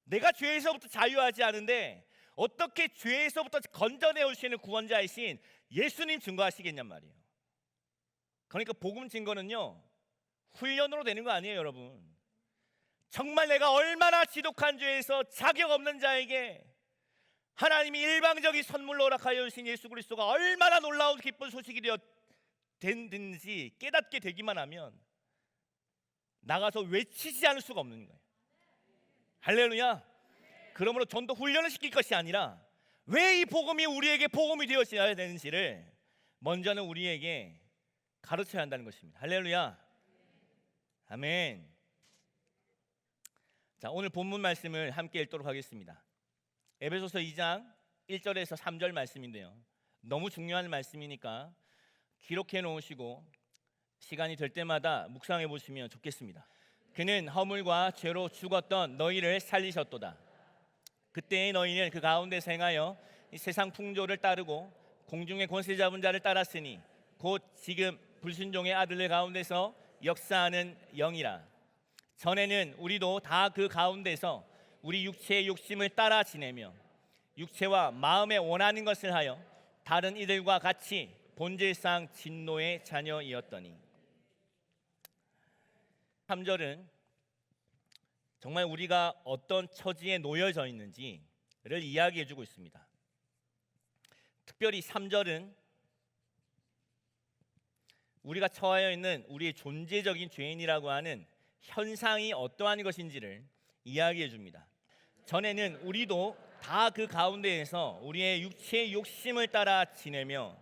내가 죄에서부터 자유하지 않은데 어떻게 죄에서부터 건져내 오시는 구원자이신 예수님 증거하시겠냔 말이에요. 그러니까 복음 증거는요, 훈련으로 되는 거 아니에요, 여러분. 정말 내가 얼마나 지독한 죄에서 자격 없는 자에게 하나님이 일방적인 선물로 허락하여 주신 예수 그리스도가 얼마나 놀라운 기쁜 소식이 됐는지 깨닫게 되기만 하면 나가서 외치지 않을 수가 없는 거예요. 할렐루야. 그러므로 전도 훈련을 시킬 것이 아니라 왜 이 복음이 우리에게 복음이 되어져야 되는지를 먼저는 우리에게 가르쳐야 한다는 것입니다. 할렐루야. 아멘. 자, 오늘 본문 말씀을 함께 읽도록 하겠습니다. 에베소서 2장 1절에서 3절 말씀인데요, 너무 중요한 말씀이니까 기록해 놓으시고 시간이 될 때마다 묵상해 보시면 좋겠습니다. 그는 허물과 죄로 죽었던 너희를 살리셨도다. 그때의 너희는 그 가운데서 행하여 이 세상 풍조를 따르고 공중의 권세 잡은 자를 따랐으니 곧 지금 불순종의 아들들 가운데서 역사하는 영이라. 전에는 우리도 다 그 가운데서 우리 육체의 욕심을 따라 지내며 육체와 마음에 원하는 것을 하여 다른 이들과 같이 본질상 진노의 자녀이었더니. 3절은 정말 우리가 어떤 처지에 놓여져 있는지를 이야기해 주고 있습니다. 특별히 3절은 우리가 처하여 있는 우리의 존재적인 죄인이라고 하는 현상이 어떠한 것인지를 이야기해 줍니다. 전에는 우리도 다 그 가운데에서 우리의 육체의 욕심을 따라 지내며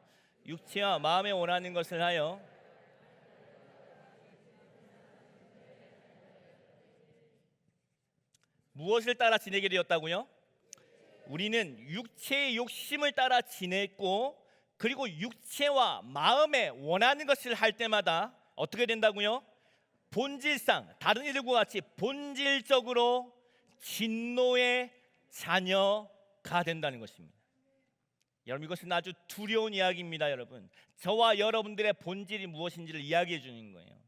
육체와 마음에 원하는 것을 하여 무엇을 따라 지내게 되었다고요? 우리는 육체의 욕심을 따라 지냈고, 그리고 육체와 마음에 원하는 것을 할 때마다 어떻게 된다고요? 본질상 다른 이들과 같이 본질적으로 진노의 자녀가 된다는 것입니다. 여러분, 이것은 아주 두려운 이야기입니다. 여러분, 저와 여러분들의 본질이 무엇인지를 이야기해 주는 거예요.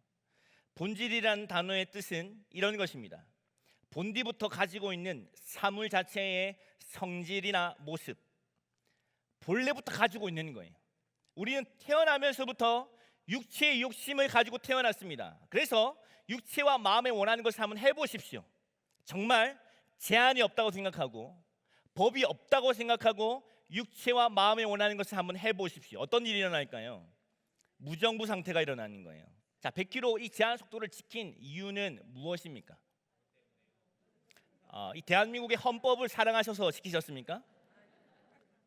본질이라는 단어의 뜻은 이런 것입니다. 본디부터 가지고 있는 사물 자체의 성질이나 모습, 본래부터 가지고 있는 거예요. 우리는 태어나면서부터 육체의 욕심을 가지고 태어났습니다. 그래서 육체와 마음에 원하는 것을 한번 해보십시오. 정말 제한이 없다고 생각하고 법이 없다고 생각하고 육체와 마음에 원하는 것을 한번 해보십시오. 어떤 일이 일어날까요? 무정부 상태가 일어나는 거예요. 자, 100km 이 제한 속도를 지킨 이유는 무엇입니까? 이 대한민국의 헌법을 사랑하셔서 지키셨습니까?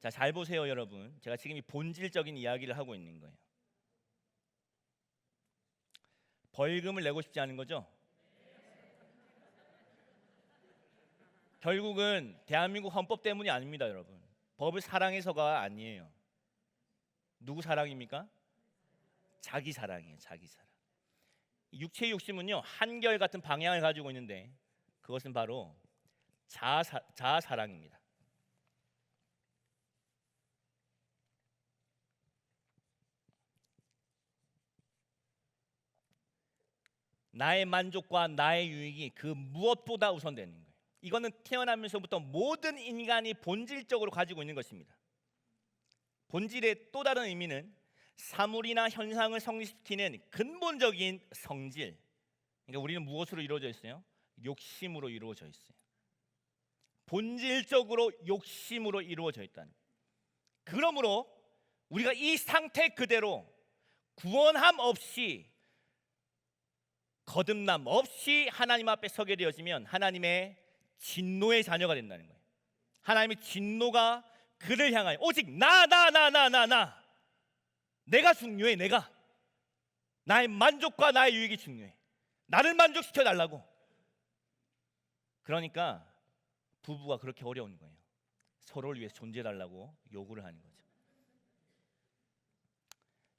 자, 잘 보세요, 여러분. 제가 지금 이 본질적인 이야기를 하고 있는 거예요. 벌금을 내고 싶지 않은 거죠? 결국은 대한민국 헌법 때문이 아닙니다, 여러분. 법을 사랑해서가 아니에요. 누구 사랑입니까? 자기 사랑이에요, 자기 사랑. 육체의 욕심은요, 한결같은 방향을 가지고 있는데 그것은 바로 자아 사랑입니다. 나의 만족과 나의 유익이 그 무엇보다 우선되는 거예요. 이거는 태어나면서부터 모든 인간이 본질적으로 가지고 있는 것입니다. 본질의 또 다른 의미는 사물이나 현상을 성립시키는 근본적인 성질. 그러니까 우리는 무엇으로 이루어져 있어요? 욕심으로 이루어져 있어요. 본질적으로 욕심으로 이루어져 있다는. 그러므로 우리가 이 상태 그대로 구원함 없이, 거듭남 없이 하나님 앞에 서게 되어지면 하나님의 진노의 자녀가 된다는 거예요. 하나님의 진노가 그를 향하여 오직 나 내가 중요해. 내가 나의 만족과 나의 유익이 중요해. 나를 만족시켜 달라고. 그러니까 부부가 그렇게 어려운 거예요. 서로를 위해서 존재해 달라고 요구를 하는 거죠.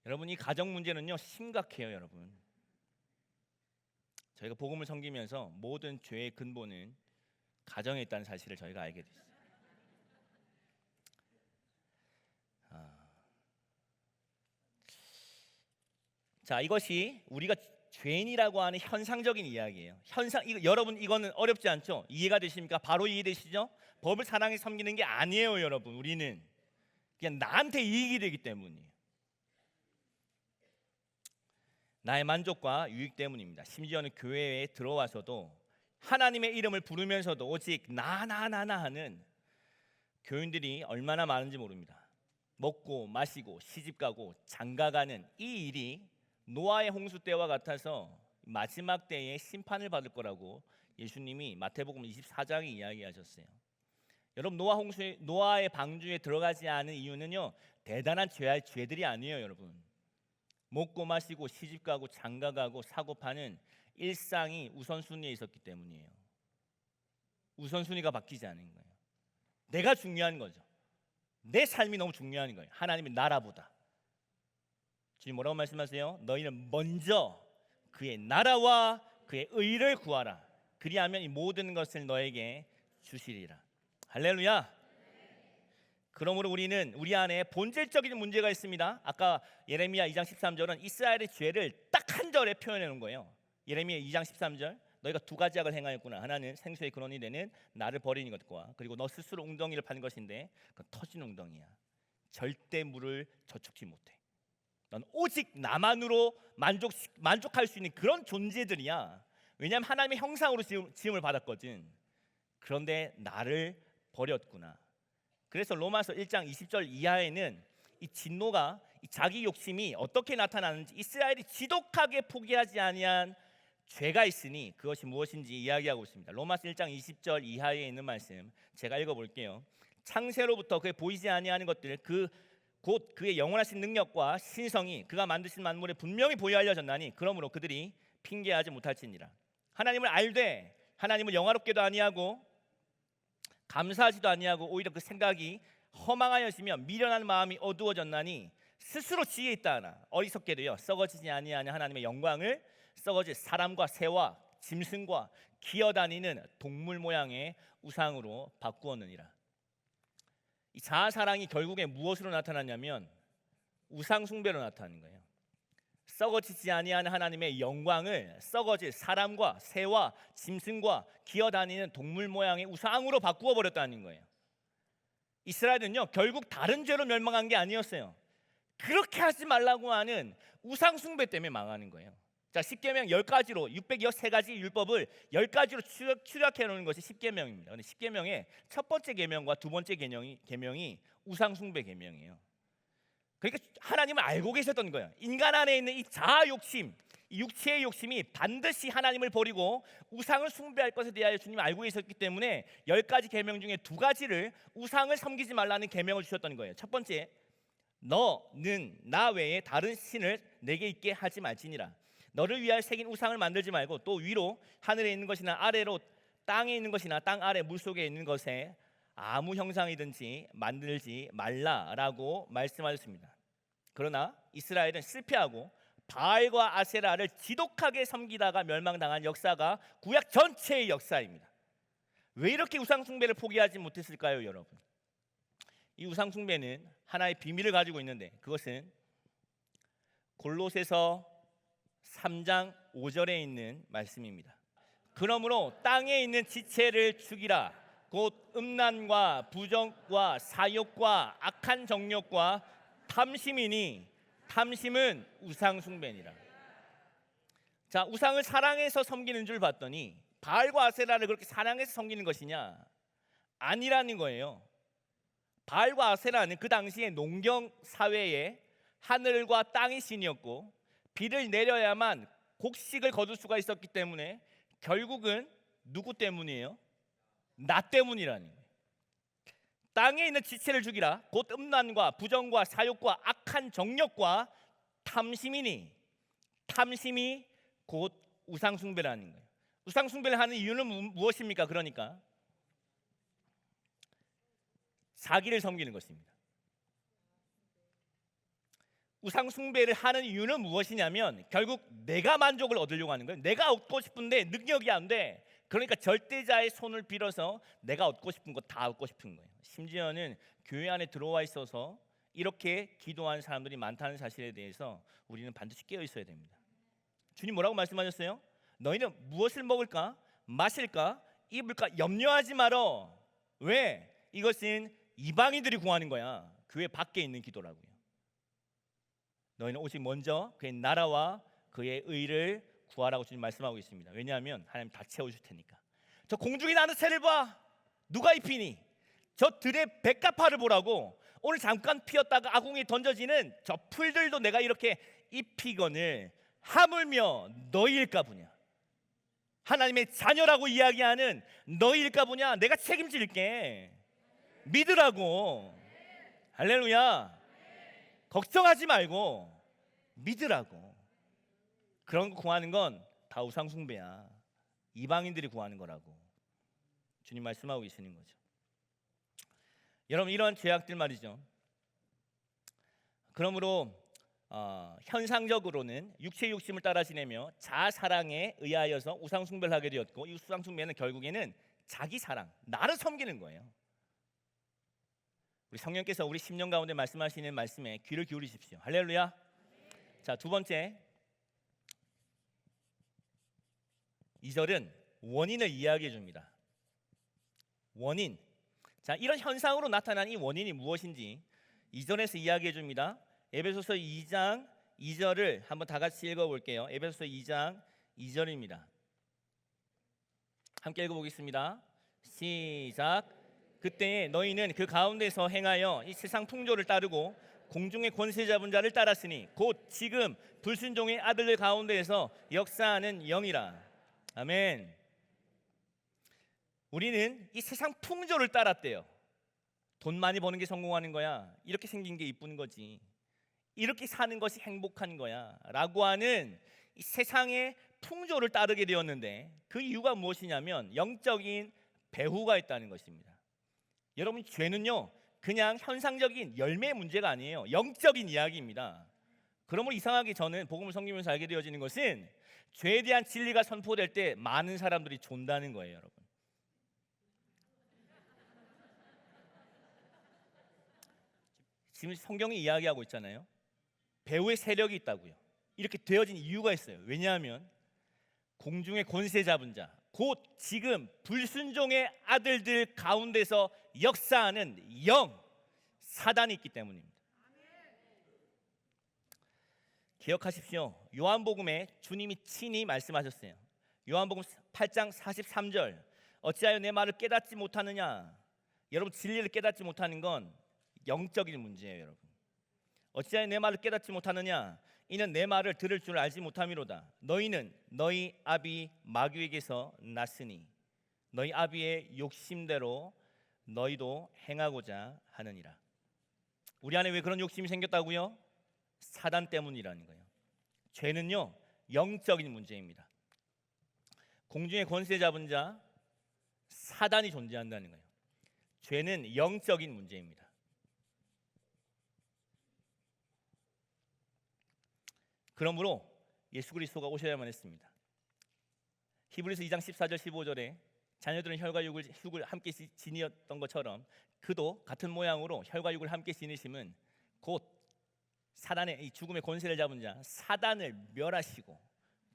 여러분, 이 가정 문제는요 심각해요. 여러분, 저희가 복음을 섬기면서 모든 죄의 근본은 가정에 있다는 사실을 저희가 알게 됐어요. 자, 이것이 우리가 죄인이라고 하는 현상적인 이야기예요. 여러분, 이거는 어렵지 않죠? 이해가 되십니까? 바로 이해되시죠? 법을 사랑해 섬기는 게 아니에요, 여러분. 우리는 그냥 나한테 이익이 되기 때문이에요. 나의 만족과 유익 때문입니다. 심지어는 교회에 들어와서도 하나님의 이름을 부르면서도 오직 나 하는 교인들이 얼마나 많은지 모릅니다. 먹고 마시고 시집가고 장가가는 이 일이 노아의 홍수 때와 같아서 마지막 때에 심판을 받을 거라고 예수님이 마태복음 24장에 이야기하셨어요. 여러분, 노아의 방주에 들어가지 않은 이유는요 대단한 죄들이 아니에요. 여러분, 먹고 마시고 시집가고 장가가고 사고 파는 일상이 우선순위에 있었기 때문이에요. 우선순위가 바뀌지 않은 거예요. 내가 중요한 거죠. 내 삶이 너무 중요한 거예요. 하나님의 나라보다. 주님 뭐라고 말씀하세요? 너희는 먼저 그의 나라와 그의 의를 구하라. 그리하면 이 모든 것을 너에게 주시리라. 할렐루야. 그러므로 우리는 우리 안에 본질적인 문제가 있습니다. 아까 예레미야 2장 13절은 이스라엘의 죄를 딱 한 절에 표현해 놓은 거예요. 예레미야 2장 13절, 너희가 두 가지 악을 행하였구나. 하나는 생수의 근원이 되는 나를 버리는 것과, 그리고 너 스스로 웅덩이를 파는 것인데 그건 터진 웅덩이야. 절대 물을 저축지 못해. 넌 오직 나만으로 만족할 수 있는 그런 존재들이야. 왜냐하면 하나님의 형상으로 지음을 받았거든. 그런데 나를 버렸구나. 그래서 로마서 1장 20절 이하에는 이 진노가, 이 자기 욕심이 어떻게 나타나는지, 이스라엘이 지독하게 포기하지 아니한 죄가 있으니 그것이 무엇인지 이야기하고 있습니다. 로마서 1장 20절 이하에 있는 말씀 제가 읽어볼게요. 창세로부터 그의 보이지 아니하는 것들, 곧 그의 영원하신 능력과 신성이 그가 만드신 만물에 분명히 보여 알려졌나니 그러므로 그들이 핑계하지 못할지니라. 하나님을 알되 하나님을 영화롭게도 아니하고 감사하지도 아니하고 오히려 그 생각이 허망하여지며 미련한 마음이 어두워졌나니 스스로 지혜 있다 하나 어리석게도요 썩어지지 아니하는 하나님의 영광을 썩어질 사람과 새와 짐승과 기어다니는 동물 모양의 우상으로 바꾸었느니라. 이 자아사랑이 결국에 무엇으로 나타났냐면 우상 숭배로 나타나는 거예요. 썩어지지 아니하는 하나님의 영광을 썩어질 사람과 새와 짐승과 기어다니는 동물 모양의 우상으로 바꾸어 버렸다는 거예요. 이스라엘은요 결국 다른 죄로 멸망한 게 아니었어요. 그렇게 하지 말라고 하는 우상 숭배 때문에 망하는 거예요. 자, 10계명 10가지로 603가지 율법을 10가지로 축약해 놓은 것이 10계명입니다. 근데 10계명의 첫 번째 계명과 두 번째 계명이 우상 숭배 계명이에요. 그러니까 하나님을 알고 계셨던 거예요. 인간 안에 있는 이 자아 욕심, 이 육체의 욕심이 반드시 하나님을 버리고 우상을 숭배할 것에 대하여 주님이 알고 계셨기 때문에 10가지 계명 중에 2가지를 우상을 섬기지 말라는 계명을 주셨던 거예요. 첫 번째, 너는 나 외에 다른 신을 내게 있게 하지 말지니라. 너를 위하여 새긴 우상을 만들지 말고 또 위로 하늘에 있는 것이나 아래로 땅에 있는 것이나 땅 아래 물속에 있는 것에 아무 형상이든지 만들지 말라라고 말씀하셨습니다. 그러나 이스라엘은 실패하고 바알과 아세라를 지독하게 섬기다가 멸망당한 역사가 구약 전체의 역사입니다. 왜 이렇게 우상 숭배를 포기하지 못했을까요, 여러분? 이 우상 숭배는 하나의 비밀을 가지고 있는데 그것은 골로새서 3장 5절에 있는 말씀입니다. 그러므로 땅에 있는 지체를 죽이라. 곧 음란과 부정과 사욕과 악한 정욕과 탐심이니 탐심은 우상 숭배니라. 자, 우상을 사랑해서 섬기는 줄 봤더니 바알과 아세라를 그렇게 사랑해서 섬기는 것이냐? 아니라는 거예요. 바알과 아세라는 그 당시의 농경 사회에 하늘과 땅의 신이었고 비를 내려야만 곡식을 거둘 수가 있었기 때문에 결국은 누구 때문이에요? 나 때문이라는 거예요. 땅에 있는 지체를 죽이라. 곧 음란과 부정과 사욕과 악한 정욕과 탐심이니 탐심이 곧 우상숭배라는 거예요. 우상숭배를 하는 이유는 무엇입니까? 그러니까 자기를 섬기는 것입니다. 우상 숭배를 하는 이유는 무엇이냐면 결국 내가 만족을 얻으려고 하는 거예요. 내가 얻고 싶은데 능력이 안 돼. 그러니까 절대자의 손을 빌어서 내가 얻고 싶은 거 다 얻고 싶은 거예요. 심지어는 교회 안에 들어와 있어서 이렇게 기도하는 사람들이 많다는 사실에 대해서 우리는 반드시 깨어 있어야 됩니다. 주님 뭐라고 말씀하셨어요? 너희는 무엇을 먹을까? 마실까? 입을까? 염려하지 말어. 왜? 이것은 이방인들이 구하는 거야. 교회 밖에 있는 기도라고요. 너희는 오직 먼저 그의 나라와 그의 의를 구하라고 주님 말씀하고 있습니다. 왜냐하면 하나님 다 채워줄 테니까. 저 공중에 나는 새를 봐. 누가 입히니? 저 들의 백합화를 보라고. 오늘 잠깐 피었다가 아궁이에 던져지는 저 풀들도 내가 이렇게 입히거늘 하물며 너희일까 보냐. 하나님의 자녀라고 이야기하는 너희일까 보냐. 내가 책임질게. 믿으라고. 할렐루야. 걱정하지 말고 믿으라고. 그런 거 구하는 건 다 우상 숭배야. 이방인들이 구하는 거라고 주님 말씀하고 계시는 거죠. 여러분 이런 죄악들 말이죠. 그러므로 현상적으로는 육체의 욕심을 따라 지내며 자아 사랑에 의하여서 우상 숭배를 하게 되었고, 이 우상 숭배는 결국에는 자기 사랑, 나를 섬기는 거예요. 우리 성령께서 우리 심령 가운데 말씀하시는 말씀에 귀를 기울이십시오. 할렐루야. 자, 두 번째 2절은 원인을 이야기해 줍니다. 원인. 자, 이런 현상으로 나타난 이 원인이 무엇인지 2절에서 이야기해 줍니다. 에베소서 2장 2절을 한번 다 같이 읽어 볼게요. 에베소서 2장 2절입니다. 함께 읽어 보겠습니다. 시작. 그때 너희는 그 가운데서 행하여 이 세상 풍조를 따르고 공중의 권세 잡은 자를 따랐으니 곧 지금 불순종의 아들들 가운데에서 역사하는 영이라. 아멘. 우리는 이 세상 풍조를 따랐대요. 돈 많이 버는 게 성공하는 거야. 이렇게 생긴 게 이쁜 거지. 이렇게 사는 것이 행복한 거야 라고 하는 이 세상의 풍조를 따르게 되었는데, 그 이유가 무엇이냐면 영적인 배후가 있다는 것입니다. 여러분, 죄는요 그냥 현상적인 열매의 문제가 아니에요. 영적인 이야기입니다. 그러므로 이상하게 저는 복음을 섬기면서 알게 되어지는 것은 죄에 대한 진리가 선포될 때 많은 사람들이 존다는 거예요. 여러분, 지금 성경이 이야기하고 있잖아요. 배후의 세력이 있다고요. 이렇게 되어진 이유가 있어요. 왜냐하면 공중의 권세 잡은 자, 곧 지금 불순종의 아들들 가운데서 역사하는 영, 사단이 있기 때문입니다. 기억하십시오. 요한복음에 주님이 친히 말씀하셨어요. 요한복음 8장 43절. 어찌하여 내 말을 깨닫지 못하느냐. 여러분, 진리를 깨닫지 못하는 건 영적인 문제예요. 여러분, 어찌하여 내 말을 깨닫지 못하느냐. 이는 내 말을 들을 줄 알지 못함이로다. 너희는 너희 아비 마귀에게서 났으니 너희 아비의 욕심대로 너희도 행하고자 하느니라. 우리 안에 왜 그런 욕심이 생겼다고요? 사단 때문이라는 거예요. 죄는요 영적인 문제입니다. 공중의 권세 잡은 자, 사단이 존재한다는 거예요. 죄는 영적인 문제입니다. 그러므로 예수 그리스도가 오셔야만 했습니다. 히브리서 2장 14절 15절에 자녀들은 혈과 육을 함께 지니었던 것처럼 그도 같은 모양으로 혈과 육을 함께 지니심은 곧 사단의 이 죽음의 권세를 잡은 자 사단을 멸하시고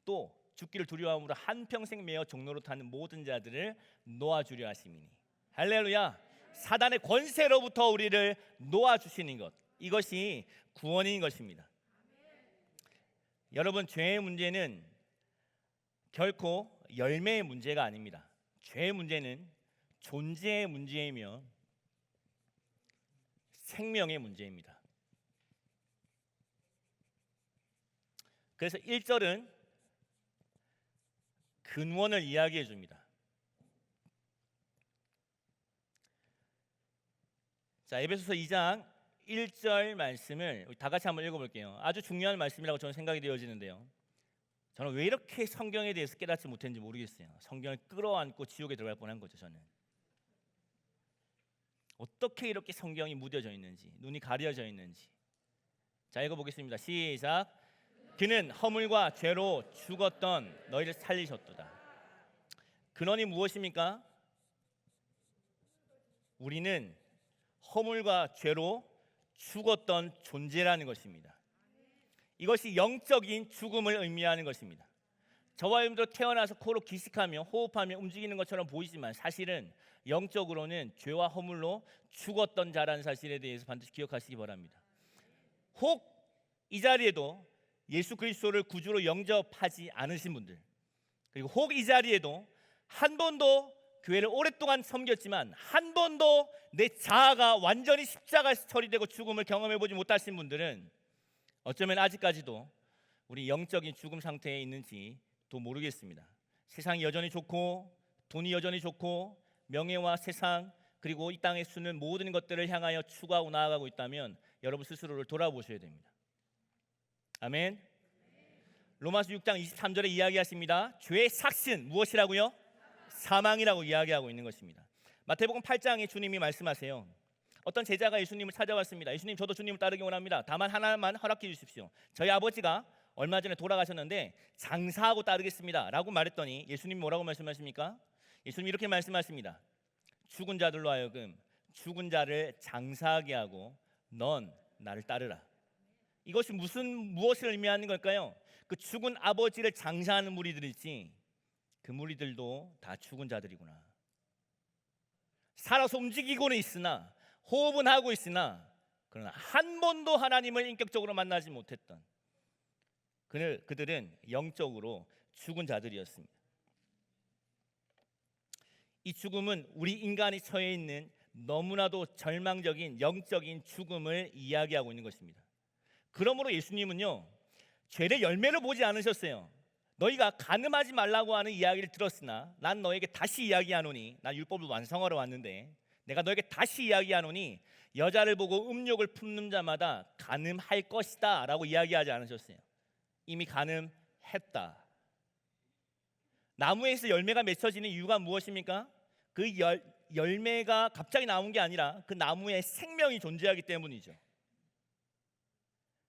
또 죽기를 두려워함으로 한평생 매어 종로로 타는 모든 자들을 놓아주려 하심이니. 할렐루야. 사단의 권세로부터 우리를 놓아주시는 것, 이것이 구원인 것입니다. 여러분, 죄의 문제는 결코 열매의 문제가 아닙니다. 죄의 문제는 존재의 문제이며 생명의 문제입니다. 그래서 1절은 근원을 이야기해 줍니다. 자, 에베소서 2장 1절 말씀을 다 같이 한번 읽어볼게요. 아주 중요한 말씀이라고 저는 생각이 되어지는데요. 저는 왜 이렇게 성경에 대해서 깨닫지 못했는지 모르겠어요. 성경을 끌어안고 지옥에 들어갈 뻔한 거죠. 저는 어떻게 이렇게 성경이 무뎌져 있는지, 눈이 가려져 있는지 자, 읽어보겠습니다. 시작. 그는 허물과 죄로 죽었던 너희를 살리셨도다. 근원이 무엇입니까? 우리는 허물과 죄로 죽었던 존재라는 것입니다. 이것이 영적인 죽음을 의미하는 것입니다. 저와 여러분들 태어나서 코로 기식하며 호흡하며 움직이는 것처럼 보이지만 사실은 영적으로는 죄와 허물로 죽었던 자라는 사실에 대해서 반드시 기억하시기 바랍니다. 혹 이 자리에도 예수 그리스도를 구주로 영접하지 않으신 분들, 그리고 혹 이 자리에도 한 번도 교회를 오랫동안 섬겼지만 한 번도 내 자아가 완전히 십자가에서 처리되고 죽음을 경험해보지 못하신 분들은 어쩌면 아직까지도 우리 영적인 죽음 상태에 있는지도 모르겠습니다. 세상이 여전히 좋고 돈이 여전히 좋고 명예와 세상 그리고 이 땅에 수는 모든 것들을 향하여 추구하고 나아가고 있다면 여러분 스스로를 돌아보셔야 됩니다. 아멘. 로마서 6장 23절에 이야기하십니다. 죄의 삭신 무엇이라고요? 사망이라고 이야기하고 있는 것입니다. 마태복음 8장에 주님이 말씀하세요. 어떤 제자가 예수님을 찾아왔습니다. 예수님, 저도 주님을 따르기 원합니다. 다만 하나만 허락해 주십시오. 저희 아버지가 얼마 전에 돌아가셨는데 장사하고 따르겠습니다 라고 말했더니 예수님이 뭐라고 말씀하십니까? 예수님이 이렇게 말씀하십니다. 죽은 자들로 하여금 죽은 자를 장사하게 하고 넌 나를 따르라. 이것이 무엇을 의미하는 걸까요? 그 죽은 아버지를 장사하는 무리들이지 그 무리들도 다 죽은 자들이구나. 살아서 움직이고는 있으나 호흡은 하고 있으나 그러나 한 번도 하나님을 인격적으로 만나지 못했던 그들은 영적으로 죽은 자들이었습니다. 이 죽음은 우리 인간이 처해 있는 너무나도 절망적인 영적인 죽음을 이야기하고 있는 것입니다. 그러므로 예수님은요, 죄의 열매를 보지 않으셨어요. 너희가 간음하지 말라고 하는 이야기를 들었으나 난 너에게 다시 이야기하노니, 나 율법을 완성하러 왔는데 내가 너에게 다시 이야기하노니 여자를 보고 음욕을 품는 자마다 간음할 것이다 라고 이야기하지 않으셨어요. 이미 간음했다. 나무에서 열매가 맺혀지는 이유가 무엇입니까? 그 열매가 갑자기 나온 게 아니라 그 나무에 생명이 존재하기 때문이죠.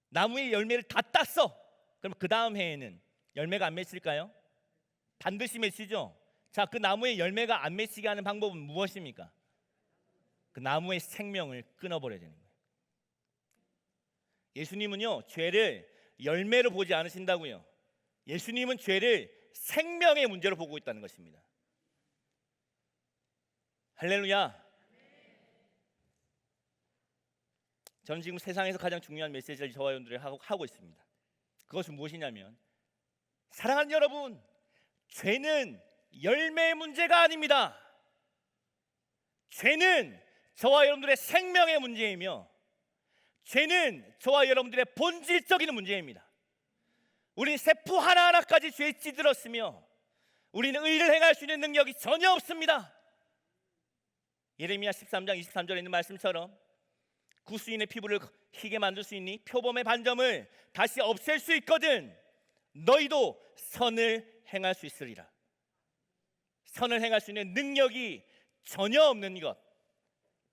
나무의 열매를 다 땄어. 그럼 그 다음 해에는 열매가 안 맺힐까요? 반드시 맺히죠. 자, 그 나무의 열매가 안 맺히게 하는 방법은 무엇입니까? 그 나무의 생명을 끊어버려야 되는 거예요. 예수님은요, 죄를 열매로 보지 않으신다고요. 예수님은 죄를 생명의 문제로 보고 있다는 것입니다. 할렐루야. 저는 지금 세상에서 가장 중요한 메시지를 저와 여러분들이 하고 있습니다. 그것은 무엇이냐면, 사랑하는 여러분, 죄는 열매의 문제가 아닙니다. 죄는 저와 여러분들의 생명의 문제이며 죄는 저와 여러분들의 본질적인 문제입니다. 우리는 세포 하나하나까지 죄에 찌들었으며 우리는 의를 행할 수 있는 능력이 전혀 없습니다. 예레미야 13장 23절에 있는 말씀처럼 구수인의 피부를 희게 만들 수 있니? 표범의 반점을 다시 없앨 수 있거든. 너희도 선을 행할 수 있으리라. 선을 행할 수 있는 능력이 전혀 없는 것,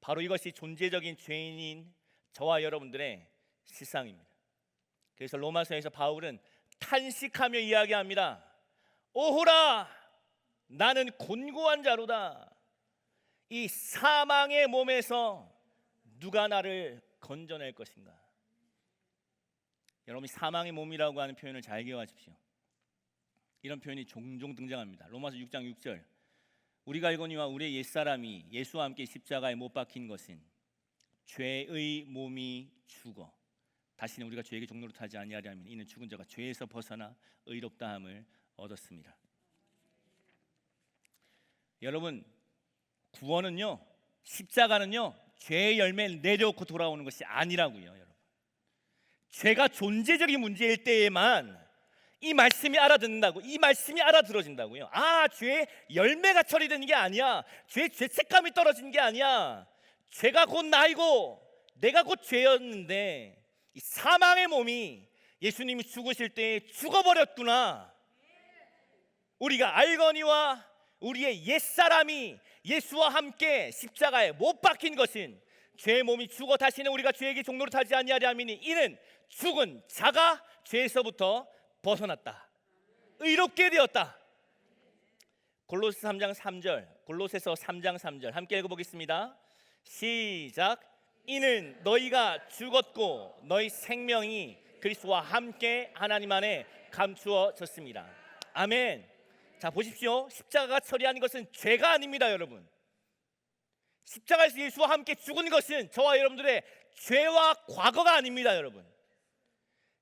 바로 이것이 존재적인 죄인인 저와 여러분들의 실상입니다. 그래서 로마서에서 바울은 탄식하며 이야기합니다. 오호라, 나는 곤고한 자로다. 이 사망의 몸에서 누가 나를 건져낼 것인가? 여러분이 사망의 몸이라고 하는 표현을 잘 기억하십시오. 이런 표현이 종종 등장합니다. 로마서 6장 6절, 우리가 알거니와 우리의 옛사람이 예수와 함께 십자가에 못 박힌 것은 죄의 몸이 죽어 다시는 우리가 죄에게 종로를 타지 아니하려면 이는 죽은 자가 죄에서 벗어나 의롭다함을 얻었습니다. 여러분, 구원은요, 십자가는요, 죄의 열매를 내려놓고 돌아오는 것이 아니라고요. 여러분, 죄가 존재적인 문제일 때에만 이 말씀이 알아듣는다고, 이 말씀이 알아들어진다고요. 아, 죄의 열매가 처리되는 게 아니야. 죄책감이 떨어지는 게 아니야. 죄가 곧 나이고 내가 곧 죄였는데 이 사망의 몸이 예수님이 죽으실 때 죽어버렸구나. 우리가 알거니와 우리의 옛사람이 예수와 함께 십자가에 못 박힌 것은 죄의 몸이 죽어 다시는 우리가 죄에게 종로로 타지 아니하리 함이니 이는 죽은 자가 죄에서부터 벗어났다. 의롭게 되었다. 골로새서 3장 3절, 골로새서 3장 3절 함께 읽어보겠습니다. 시작. 이는 너희가 죽었고 너희 생명이 그리스도와 함께 하나님 안에 감추어졌습니다. 아멘. 자, 보십시오. 십자가가 처리하는 것은 죄가 아닙니다, 여러분. 십자가에서 예수와 함께 죽은 것은 저와 여러분들의 죄와 과거가 아닙니다, 여러분.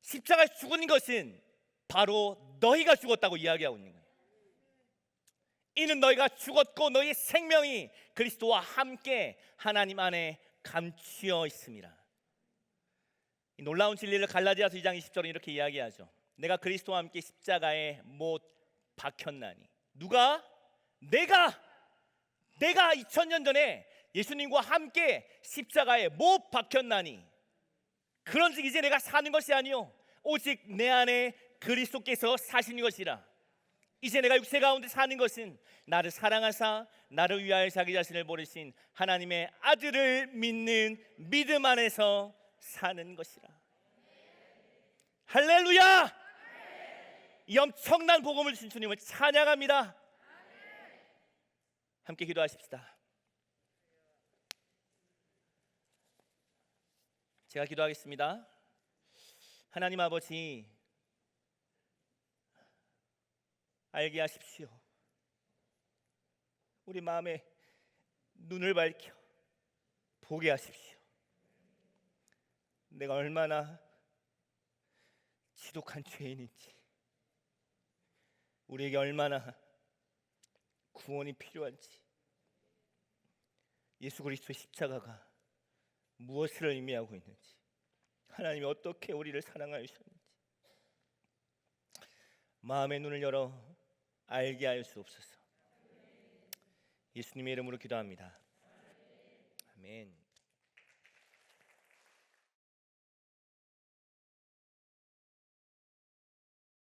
십자가에서 죽은 것은 바로 너희가 죽었다고 이야기하고 있는 거예요. 이는 너희가 죽었고 너희의 생명이 그리스도와 함께 하나님 안에 감추어 있습니다. 이 놀라운 진리를 갈라디아서 2장 20절은 이렇게 이야기하죠. 내가 그리스도와 함께 십자가에 못 박혔나니. 누가? 내가 2000년 전에 예수님과 함께 십자가에 못 박혔나니. 그런즉 이제 내가 사는 것이 아니요 오직 내 안에 그리스도께서 사시는 것이라. 이제 내가 육체 가운데 사는 것은 나를 사랑하사 나를 위하여 자기 자신을 버리신 하나님의 아들을 믿는 믿음 안에서 사는 것이라. 할렐루야! 이 엄청난 복음을 주신 주님을 찬양합니다. 함께 기도하십시다. 제가 기도하겠습니다. 하나님 아버지, 알게 하십시오. 우리 마음에 눈을 밝혀 보게 하십시오. 내가 얼마나 지독한 죄인인지, 우리에게 얼마나 구원이 필요한지, 예수 그리스도의 십자가가 무엇을 의미하고 있는지, 하나님이 어떻게 우리를 사랑하셨는지 마음의 눈을 열어 알게 할 수 없소서. 예수님의 이름으로 기도합니다. 아멘.